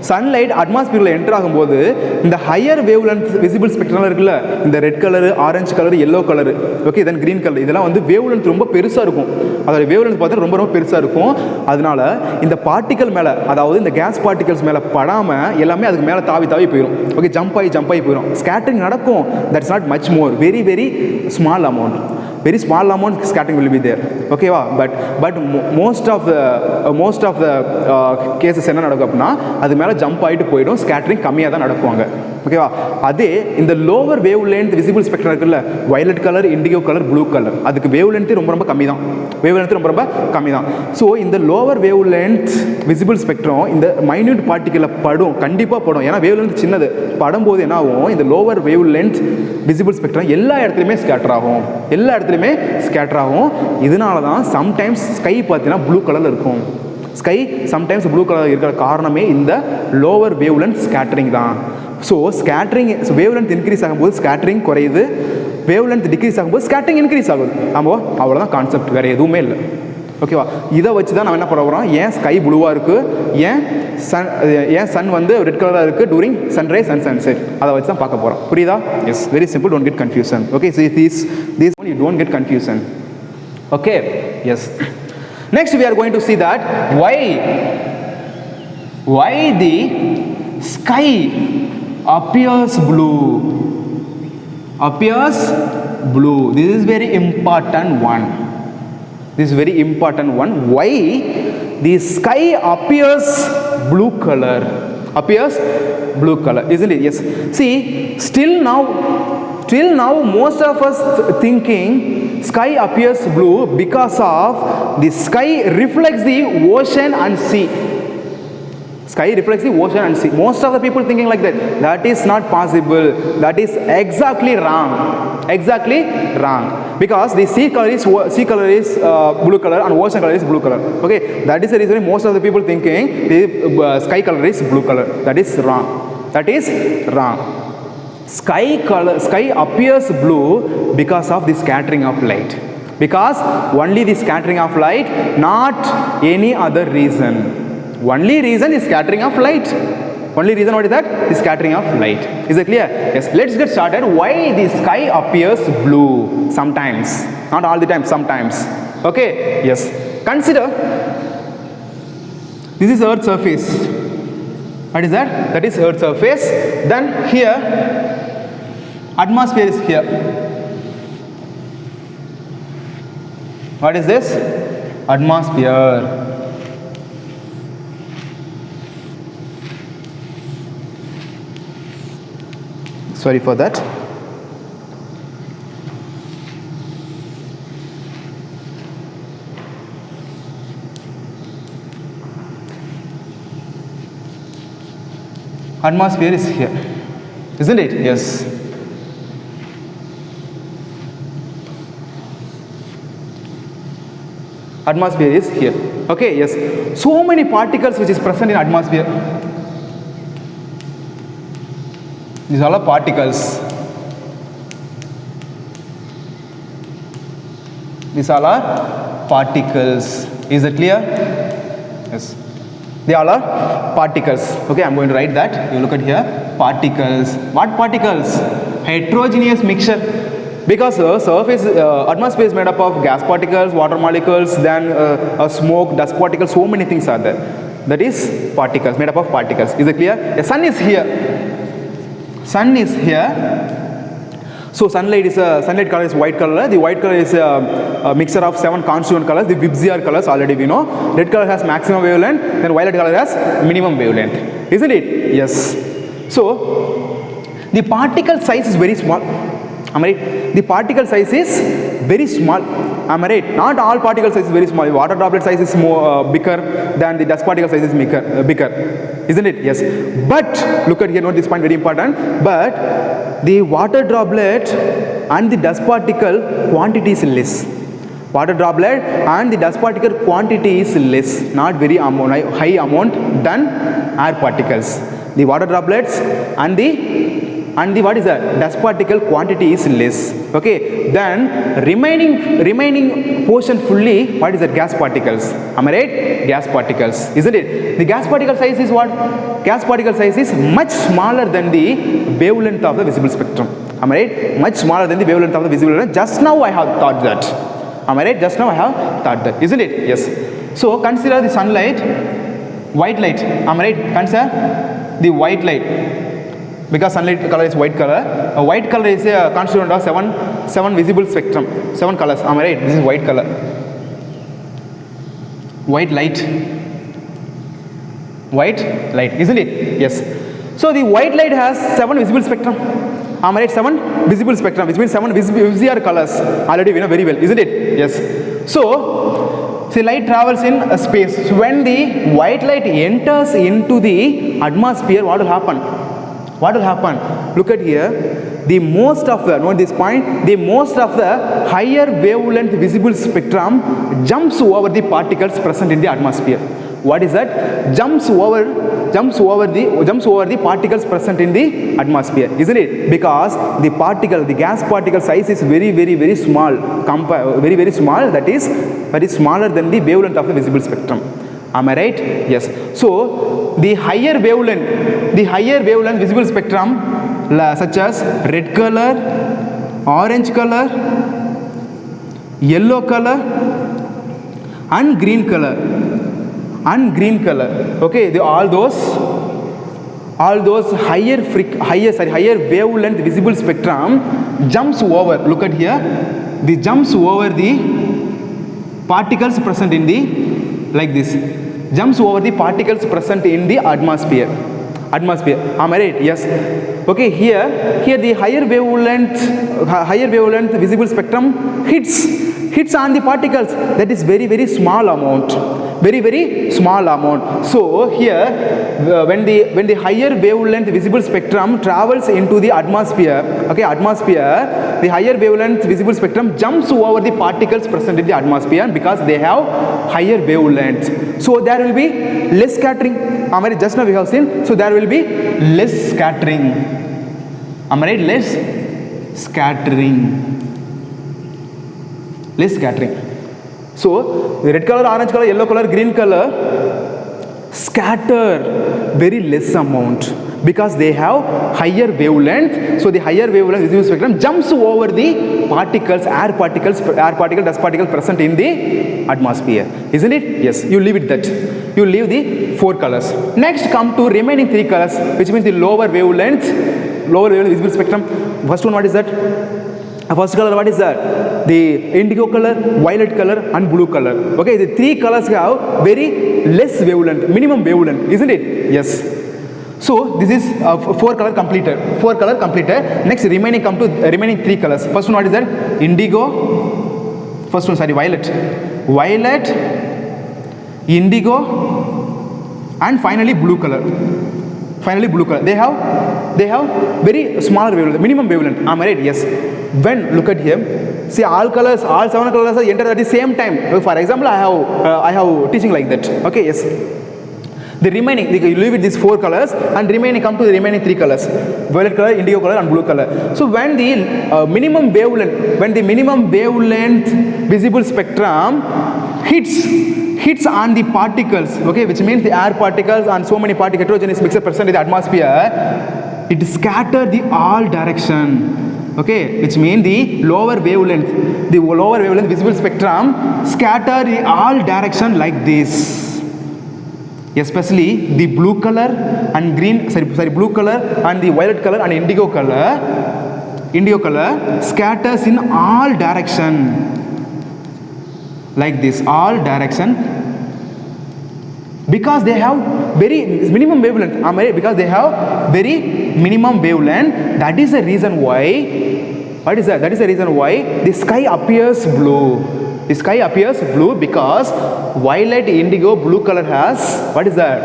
சன்லைட் அட்மாஸ்பியரில் என்டர் ஆகும்போது இந்த higher wave length visible spectrum இருக்குல்ல, இந்த red colour, orange colour, yellow colour, okay, then green colour, இதெல்லாம் வந்து வேவ் லென்த் ரொம்ப பெருசாக இருக்கும். அதோட வேவ் லென்த் பார்த்தா ரொம்ப பெருசாக இருக்கும். அதனால இந்த பார்ட்டிகல் மேலே, அதாவது இந்த கேஸ் பார்ட்டிகல்ஸ் மேலே படாமல் எல்லாமே அதுக்கு மேலே தாவி போயிடும். ஓகே, ஜம்ப் ஆகி போயிடும். ஸ்கேட்டரிங் நடக்கும். That's not much more, very very small amount. Very small amount scattering will be there. Okay va? But most of the cases என்ன நடக்கும் அப்படின்னா அது மேலே ஜம்ப் ஆகிட்டு போயிடும். ஸ்கேட்டரிங் கம்மியாக தான் நடக்குவாங்க. ஓகேவா? அதே இந்த lower wave length visible spectrum இருக்குல்ல, violet colour, indigo colour, blue colour, அதுக்கு வேவ் லென்த்து ரொம்ப கம்மி தான். ரொம்ப கம்மி தான். ஸோ இந்த lower wave length visible spectrum இந்த மைன்யூட் பார்ட்டிக்கலில் படும், கண்டிப்பாக படும். ஏன்னா வேவ் லென்த் சின்னது, படும்போது என்ன ஆகும்? இந்த lower wave length visible spectrum எல்லா இடத்துலையுமே ஸ்கேட்டர் ஆகும். இதனால தான் சம்டைம்ஸ் ஸ்கை பார்த்தீங்கன்னா ப்ளூ கலரில் இருக்கும். ஸ்கை சம்டைம்ஸ் ப்ளூ கலர் இருக்கிற காரணமே இந்த லோவர் வேவ் லென்த் ஸ்கேட்டரிங் தான். ஸோ வேவ் லென்த் இன்க்ரீஸ் ஆகும்போது ஸ்கேட்டரிங் குறையுது, வேவ் லென்த் டிக்ரீஸ் ஆகும்போது ஸ்கேட்டரிங் இன்க்ரீஸ் ஆகுது. ஆமாம், அவ்வளோதான் கான்செப்ட், வேறு எதுவுமே இல்லை. ஓகேவா? இதை வச்சு தான் நம்ம என்ன பண்ண போகிறோம்? ஏன் ஸ்கை ப்ளூவாக இருக்குது, ஏன் சன் வந்து ரெட் கலராக இருக்குது டூரிங் சன்ரைஸ் அண்ட் சன்செட், அதை வச்சு தான் பார்க்க போகிறோம். புரியுதா? Yes, very simple, don't get confusion. Okay, so these you don't get confusion. Okay, yes. Next we are going to see that why the sky appears blue. This is very important one. Why the sky appears blue color, isn't it? Yes. See, still now most of us thinking sky appears blue because of the sky reflects the ocean and sea. Most of the people thinking like that. That is not possible. That is exactly wrong. because the sea color is blue color and ocean color is blue color. Okay, that is the reason most of the people thinking the sky color is blue color. That is wrong. That is wrong. Sky appears blue because of the scattering of light. Because only the scattering of light, not any other reason. Only reason is scattering of light. Only reason what is that? The scattering of light. Is it clear? Yes. Let's get started. Why the sky appears blue? Sometimes. Not all the time, sometimes. Okay? Yes. Consider, this is Earth's surface. What is that? That is Earth's surface. Then here, atmosphere is here. What is this? Atmosphere. Sorry for that. Atmosphere is here, isn't it? Yes. Atmosphere is here. Okay, yes. So many particles which is present in atmosphere. These all are particles. These all are particles. Is it clear? Yes. They all are particles. Okay, I'm going to write that. You look at here. Particles. What particles? Heterogeneous mixture. Because surface atmosphere is made up of gas particles, water molecules, then smoke, dust particles. So many things are there. That is particles, made up of particles. Is it clear? The sun is here. Sun is here. So sunlight color is white color. The white color is a mixture of 7 constituent colors. The VIBGYOR colors already we know. Red color has maximum wavelength. Then violet color has minimum wavelength. Isn't it? Yes. So the particle size is very small. Am I right? The particle size is very small. Am I right? Not all particle size is very small. The water droplet size is more bigger than the dust particle size is bigger. Isn't it? Yes. But look at here, note this point, very important. But the water droplet and the dust particle quantity is less. Water droplet and the dust particle quantity is less, not very high amount than air particles. The water droplets and the what is that? Dust particle quantity is less. Okay. Then remaining portion fully, what is that? Gas particles. Am I right? Gas particles. Isn't it? The gas particle size is what? Gas particle size is much smaller than the wavelength of the visible spectrum. Am I right? Much smaller than the wavelength of the visible spectrum. Just now I have thought that. Am I right? Just now I have thought that. Isn't it? Yes. So consider the sunlight, white light. Am I right? Consider the white light. Because sunlight color is white color. A white color is a constituent of 7 visible spectrum. 7 colors. Am I right? This is white color. White light. White light. Isn't it? Yes. So the white light has 7 visible spectrum. Am I right? 7 visible spectrum, which means 7 VIBGYOR colors. Already we know very well. Isn't it? Yes. So see, light travels in space. So when the white light enters into the atmosphere, what will happen? What will happen? Look at here. The most of the, note this point, the most of the higher wavelength visible spectrum jumps over the particles present in the atmosphere. What is that? Jumps over the particles present in the atmosphere, isn't it? Because the gas particle size is very small, very small. That is very smaller than the wavelength of the visible spectrum. Am I right? Yes. So the higher wavelength visible spectrum such as red color, orange color, yellow color and green color. Okay, all those higher wavelength visible spectrum jumps over. Look at here. The jumps over the particles present in the, like this, jumps over the particles present in the atmosphere. Am I right? Yes. Okay, here the higher wavelength visible spectrum hits on the particles. That is very small amount. very very small amount. So here when the higher wavelength visible spectrum travels into the atmosphere, okay, atmosphere, the higher wavelength visible spectrum jumps over the particles present in the atmosphere because they have higher wavelength. So there will be less scattering. Am I right? Just now we have seen. So there will be less scattering. Am I right? Less scattering. Less scattering. So the red color, orange color, yellow color, green color scatter very less amount because they have higher wavelength. So the higher wavelength visible spectrum jumps over the particles, air particle, dust particle present in the atmosphere. Isn't it? Yes. You leave it that. You leave the 4 colors. Next come to remaining 3 colors, which means the lower wavelength visible spectrum. First one, what is that? First color, what is that? The indigo color, violet color and blue color. Okay, the 3 colors have very less wavelength, minimum wavelength, isn't it? Yes. So this is 4 color completed. 4 color completed. Next remaining come to remaining 3 colors. First one, what is that? Indigo. First one, sorry, violet. Violet, indigo and finally blue color. Finally blue color. They have very smaller wavelength, minimum wavelength. Am I right? Yes. When look at here, see all colors, all 7 colors are entered at the same time. For example, I have teaching like that. Okay, yes. The remaining, you leave it these 4 colors and remaining come to the remaining 3 colors: violet color, indigo color and blue color. So when the minimum wavelength visible spectrum hits on the particles, okay, which means the air particles and so many particles, heterogeneous mixture present in the atmosphere, it scatters the all direction. Okay, which means the lower wavelength visible spectrum scatter the all direction like this. Especially the blue color and blue color and the violet color and indigo color scatters in all direction like this, all direction, because they have very minimum wavelength. Because they have very minimum wavelength. That is the reason why. What is that? That is the reason why the sky appears blue. The sky appears blue because violet, indigo, blue color has, what is that?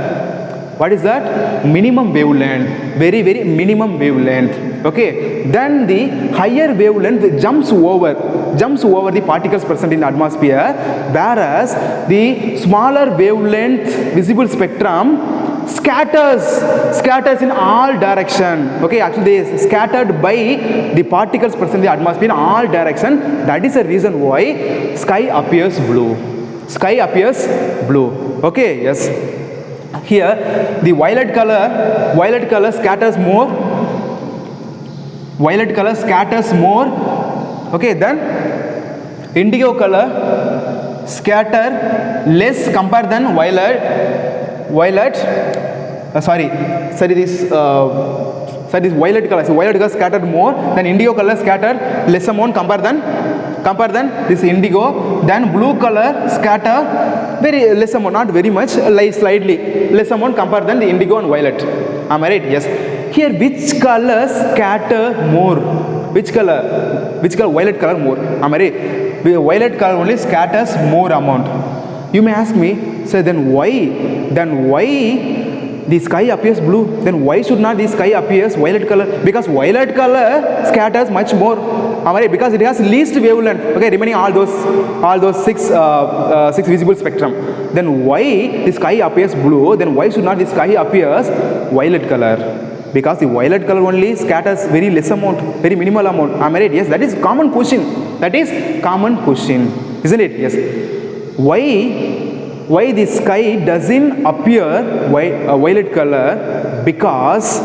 What is that? Minimum wavelength. Very very minimum wavelength. Okay. Then the higher wavelength jumps over the particles present in the atmosphere, whereas the smaller wavelength visible spectrum scatters in all direction. Okay, actually they scattered by the particles present in the atmosphere in all direction. That is the reason why sky appears blue. Sky appears blue. Okay, yes. Here the violet color scatters more. Violet color scatters more. Okay, then indigo color scatter less compared than this violet color. So violet color scattered more, then indigo color scattered less amount compared than this indigo. Then blue color scatter very less amount, not very much, like slightly less amount compared than the indigo and violet. Am I right? Yes. Here which color scatter more? Which color? Violet color more. Am I right? Violet color only scatters more amount. You may ask me, so then why the sky appears blue? Then why should not the sky appears violet color? Because violet color scatters much more. Am I right? Because it has least wavelength. Okay, remaining all those six visible spectrum. Then why the sky appears blue? Then why should not the sky appears violet color? Because the violet color only scatters very less amount, very minimal amount. Am I right? Yes, that is common question. That is common question, isn't it? Yes. Why the sky doesn't appear violet color? Because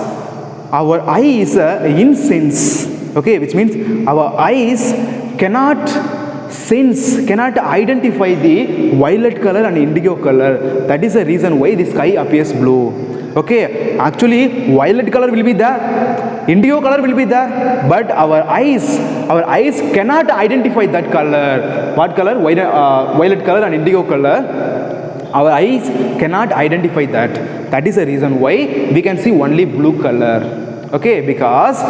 our eye is insense. Okay, which means our eyes cannot identify the violet color and indigo color. That is the reason why the sky appears blue. Okay, actually violet color will be there, indigo color will be there, but our eyes cannot identify that color. What color? Violet color and indigo color. Our eyes cannot identify that. That is the reason why we can see only blue color. Okay, because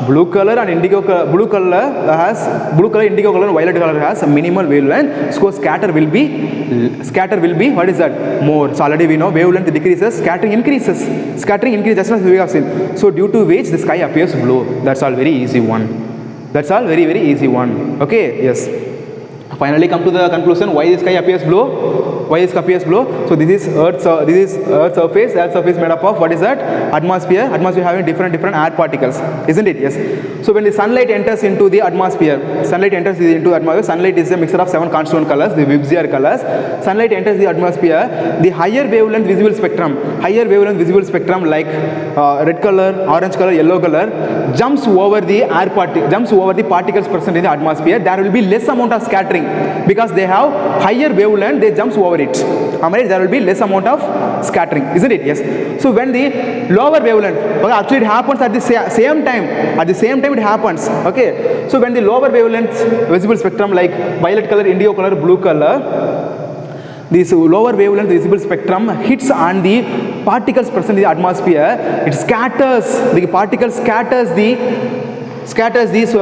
blue color and indigo color, blue color, indigo color, and violet color has a minimal wavelength. So scatter will be what is that? More. So already we know wavelength decreases, scattering increases. Scattering increases just as we have seen. So due to which the sky appears blue. That's all very easy one. That's all very easy one. Okay, yes. Finally come to the conclusion why the sky appears blue. Why the sky appears blue? So this is Earth surface. Earth surface made up of what is that? Atmosphere. Atmosphere having different air particles, isn't it? Yes. So when the sunlight enters into the atmosphere, sunlight is a mixture of 7 constituent colors, the Vibzier colors. Sunlight enters the atmosphere. The higher wavelength visible spectrum like red color, orange color, yellow color jumps over the particles present in the atmosphere. There will be less amount of scattering because they have higher wavelength. They jumps over it. There will be less amount of scattering, isn't it? Yes. So when the lower wavelength, actually it happens at the same time. At the same time it happens. Okay. So when the lower wavelength visible spectrum like violet color, indigo color, blue color, this lower wavelength visible spectrum hits on the particles present in the atmosphere. It scatters. The particle scatters this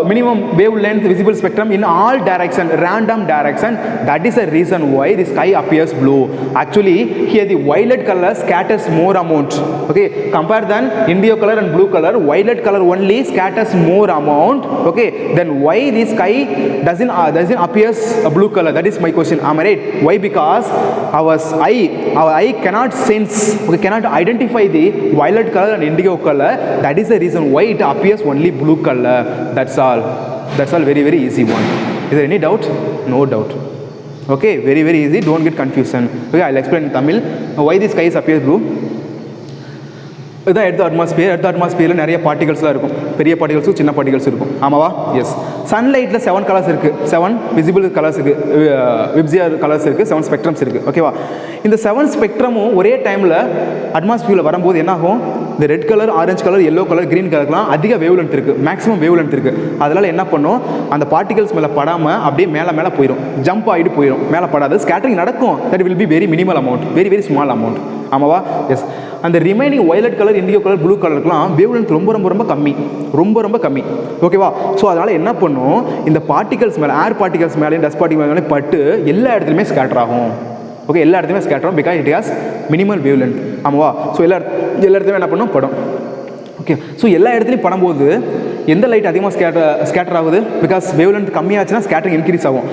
minimum wavelength visible spectrum in all direction, random direction. That is the reason why the sky appears blue. Actually here the violet color scatters more amount. Okay, compare than indigo color and blue color, violet color only scatters more amount. Okay, then why the sky doesn't appears a blue color? That is my question. Am I right? Why? Because our eye cannot sense, cannot identify the violet color and indigo color. That is the reason why it appears only blue color. That's all very easy one. Is there any doubt? No doubt. Okay, very easy. Don't get confusion. Okay, I'll explain in Tamil why the sky appears blue. இதுதான் earth அட்மாஸ்பியரில் நிறைய பார்ட்டிகல்ஸ்லாம் இருக்கும். பெரிய பார்ட்டிகல்ஸும் சின்ன particles இருக்கும். ஆமாவா? S. சன்லைட்டில் 7 colours இருக்குது. 7 visible colours இருக்குது, விப்சியர் colours இருக்குது, 7 ஸ்பெக்ட்ரம்ஸ் இருக்குது. ஓகேவா? இந்த 7 ஸ்பெக்ட்ரமும் ஒரே டைமில் அட்மாஸ்பியரில் வரும்போது என்ன ஆகும்? இந்த red colour, orange colour, yellow colour, green கலர்லாம் அதிக வேவ்லென்த் இருக்குது, மேக்ஸிமம் வேவ்லென்த் இருக்குது. அதனால் என்ன பண்ணும்? அந்த பார்ட்டிகல்ஸ் மேலே படாமல் அப்படியே மேலே போயிடும், ஜம்ப் ஆகிட்டு போயிடும், மேலே படாது, ஸ்கேட்டரிங் நடக்கும். That will be very minimal amount, very small amount. ஆமாவா? எஸ். அந்த remaining violet colour, indigo colour, blue கலருக்குலாம் வேவ்லென்த் ரொம்ப கம்மி. ஓகேவா? ஸோ அதனால் என்ன பண்ணும்? இந்த பார்ட்டிகல்ஸ் மேலே, ஏர் பார்ட்டிகல்ஸ் மேலே, டஸ்ட் பார்ட்டிகல்ஸ் மேலே பட்டு எல்லா இடத்துலையுமே ஸ்கேட்டர் ஆகும். ஓகே, எல்லா இடத்துலையுமே ஸ்கேட்டர் ஆகும் because it has minimal wavelength. ஆமாவா? ஸோ எல்லா இடத்துலையும் என்ன பண்ணும்? படம். ஓகே, ஸோ எல்லா இடத்துலையும் படும்போது எந்த லைட் அதிகமாக ஸ்கேட்டர் ஆகுது? பிகாஸ் வேவ்லென்த் கம்மியாச்சுன்னா ஸ்கேட்டரிங் இன்க்ரீஸ் ஆகும்.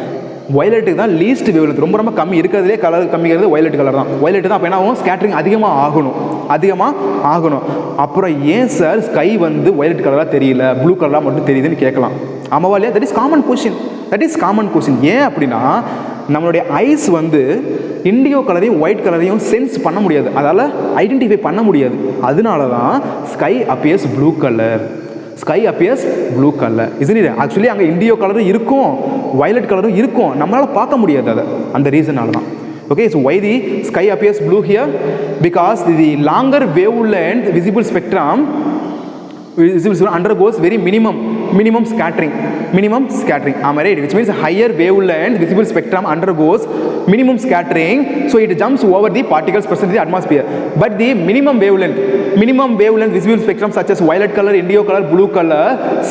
வயலட்டுக்கு தான் லீஸ்ட் வேவ்லென்த், ரொம்ப கம்மி இருக்கிறதுலே கலர் கம்மிங்கிறது வயலட் கலர் தான். வயலட் தான். அப்போ என்ன ஆகும்? ஸ்கேட்டரிங் அதிகமாக ஆகணும். அப்புறம் ஏன் சார் ஸ்கை வந்து வயலட் கலராக தெரியல, ப்ளூ கலராக மட்டும் தெரியுதுன்னு கேட்கலாம். ஆமாவா இல்லையா? That is common question. ஏன் அப்படின்னா நம்மளுடைய ஐஸ் வந்து இண்டிகோ கலரையும் ஒயிட் கலரையும் சென்ஸ் பண்ண முடியாது, அதால் ஐடென்டிஃபை பண்ண முடியாது. அதனால தான் sky appears blue colour. isn't it? Actually அங்கே இண்டிகோ கலரும் இருக்கும், வயலட் கலரும் இருக்கும், நம்மளால் பார்க்க முடியாது அதை, அந்த ரீசனால தான். Okay, so why the sky appears blue here? Because the longer wavelength visible spectrum undergoes very minimum scattering. Am I right? Which means higher wavelength visible spectrum undergoes minimum scattering, so it jumps over the particles present in the atmosphere. But the minimum wavelength visible spectrum such as violet color, indigo color, blue color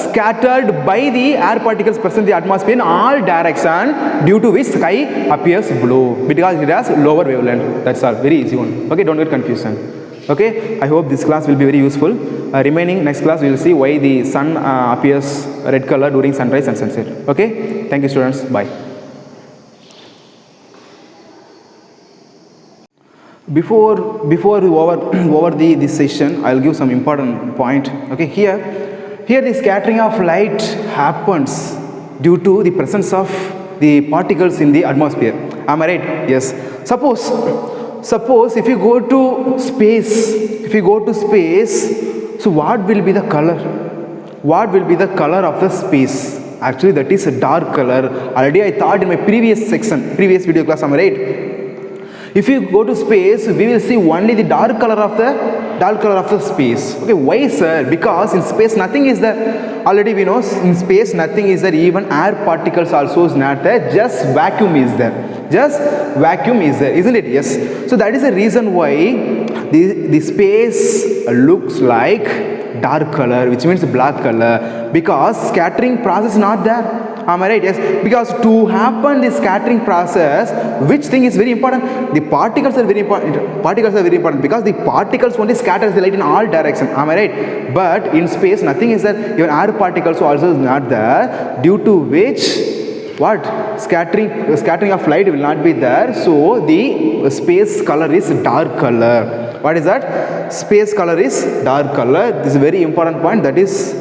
scattered by the air particles present in the atmosphere in all direction, due to which sky appears blue because it has lower wavelength. That's all, very easy one. Okay, don't get confusion. Okay, I hope this class will be very useful. Remaining next class we will see why the sun appears red color during sunrise and sunset. Okay, thank you students, bye. Before over this session, I'll give some important point. Okay, here the scattering of light happens due to the presence of the particles in the atmosphere. Am I right? Yes. Suppose if you go to space, so what will be the color? What will be the color of the space? Actually that is a dark color. Already I thought in my previous video class. Am I right? If you go to space, we will see only the dark color of the space. Okay, why sir? Because in space nothing is there. Already we know in space nothing is there, even air particles also is not there, just vacuum is there, isn't it? Yes. So that is the reason why the space looks like dark color, which means black color, because scattering process is not there. Am I right? Yes, because to happen the scattering process, which thing is very important? The particles are very important. Particles are very important because the particles only scatters the light in all directions. Am I right? But in space, nothing is there. Even air particles also is not there, due to which what scattering of light will not be there. So the space color is dark color. What is that? Space color is dark color. This is a very important point. That is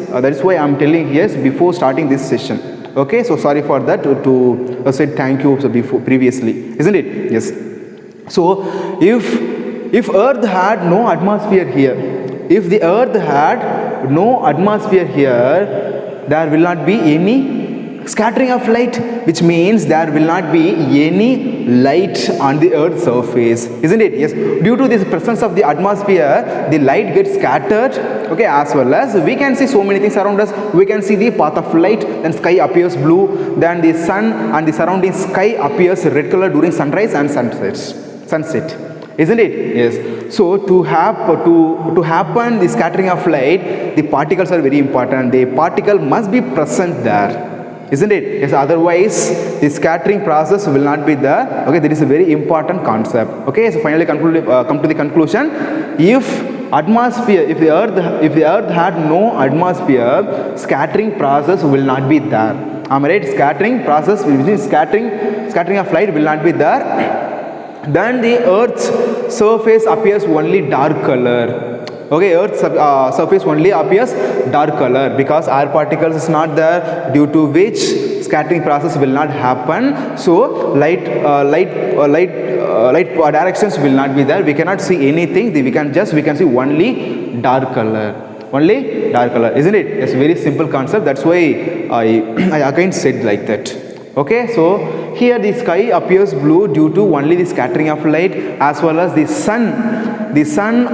why I am telling here before starting this session. Okay, so sorry for that to say thank you before previously, isn't it? Yes. So if Earth had no atmosphere here, if the Earth had no atmosphere here, there will not be any scattering of light, which means there will not be any light on the Earth's surface, isn't it? Yes, due to this presence of the atmosphere, the light gets scattered, okay, as well as we can see so many things around us. We can see the path of light, then sky appears blue, then the sun and the surrounding sky appears red color during sunrise and sunset, isn't it? Yes. So to happen the scattering of light, the particles are very important. The particle must be present there, isn't it? Yes, otherwise the scattering process will not be there. Okay, that is a very important concept. Okay, so finally come to the conclusion. If the earth had no atmosphere, scattering process will not be there. Am I right? Scattering process, which means scattering of light will not be there. Then the Earth's surface appears only dark color. Okay, Earth's surface only appears dark color because air particles is not there, due to which scattering process will not happen. So light directions will not be there. We cannot see anything. We can see only dark color. Only dark color, isn't it? It's a very simple concept. That's why I again said like that. Okay, so here the sky appears blue due to only the scattering of light, as well as the sun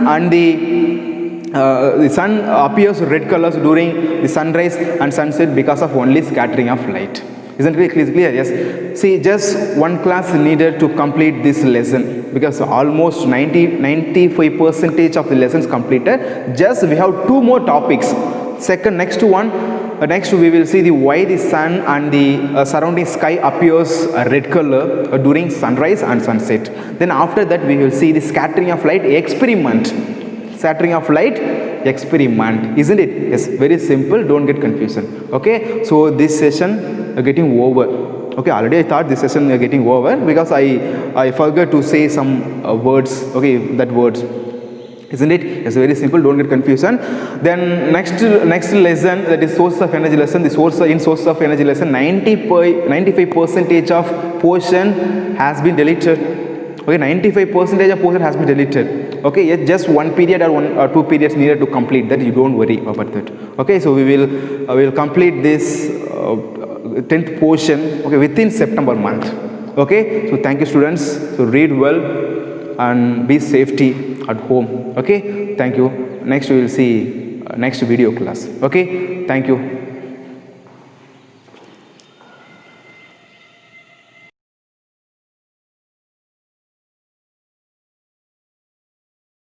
and the sun appears red colors during the sunrise and sunset because of only scattering of light. Isn't it clear? Yes. See, just one class needed to complete this lesson because almost 95% of the lessons completed. Just we have two more topics. Next we will see the why the sun and the surrounding sky appears red color during sunrise and sunset. Then after that we will see the scattering of light experiment. Isn't it? Yes, very simple, don't get confusion. Okay, so this session getting over. Okay, already I thought this session getting over because I forgot to say some words. Okay, that words, isn't it? It's very simple, don't get confusion. Then next lesson, that is source of energy lesson. The source of energy lesson, 95% of portion has been deleted. Okay, 95% of portion has been deleted. Okay, yet just one period or 1 or 2 periods needed to complete that. You don't worry about that. Okay, so we will complete this 10th portion, okay, within September month. Okay, so thank you students. So read well and be safety at home. Okay, thank you. Next we will see next video class. Okay, thank you.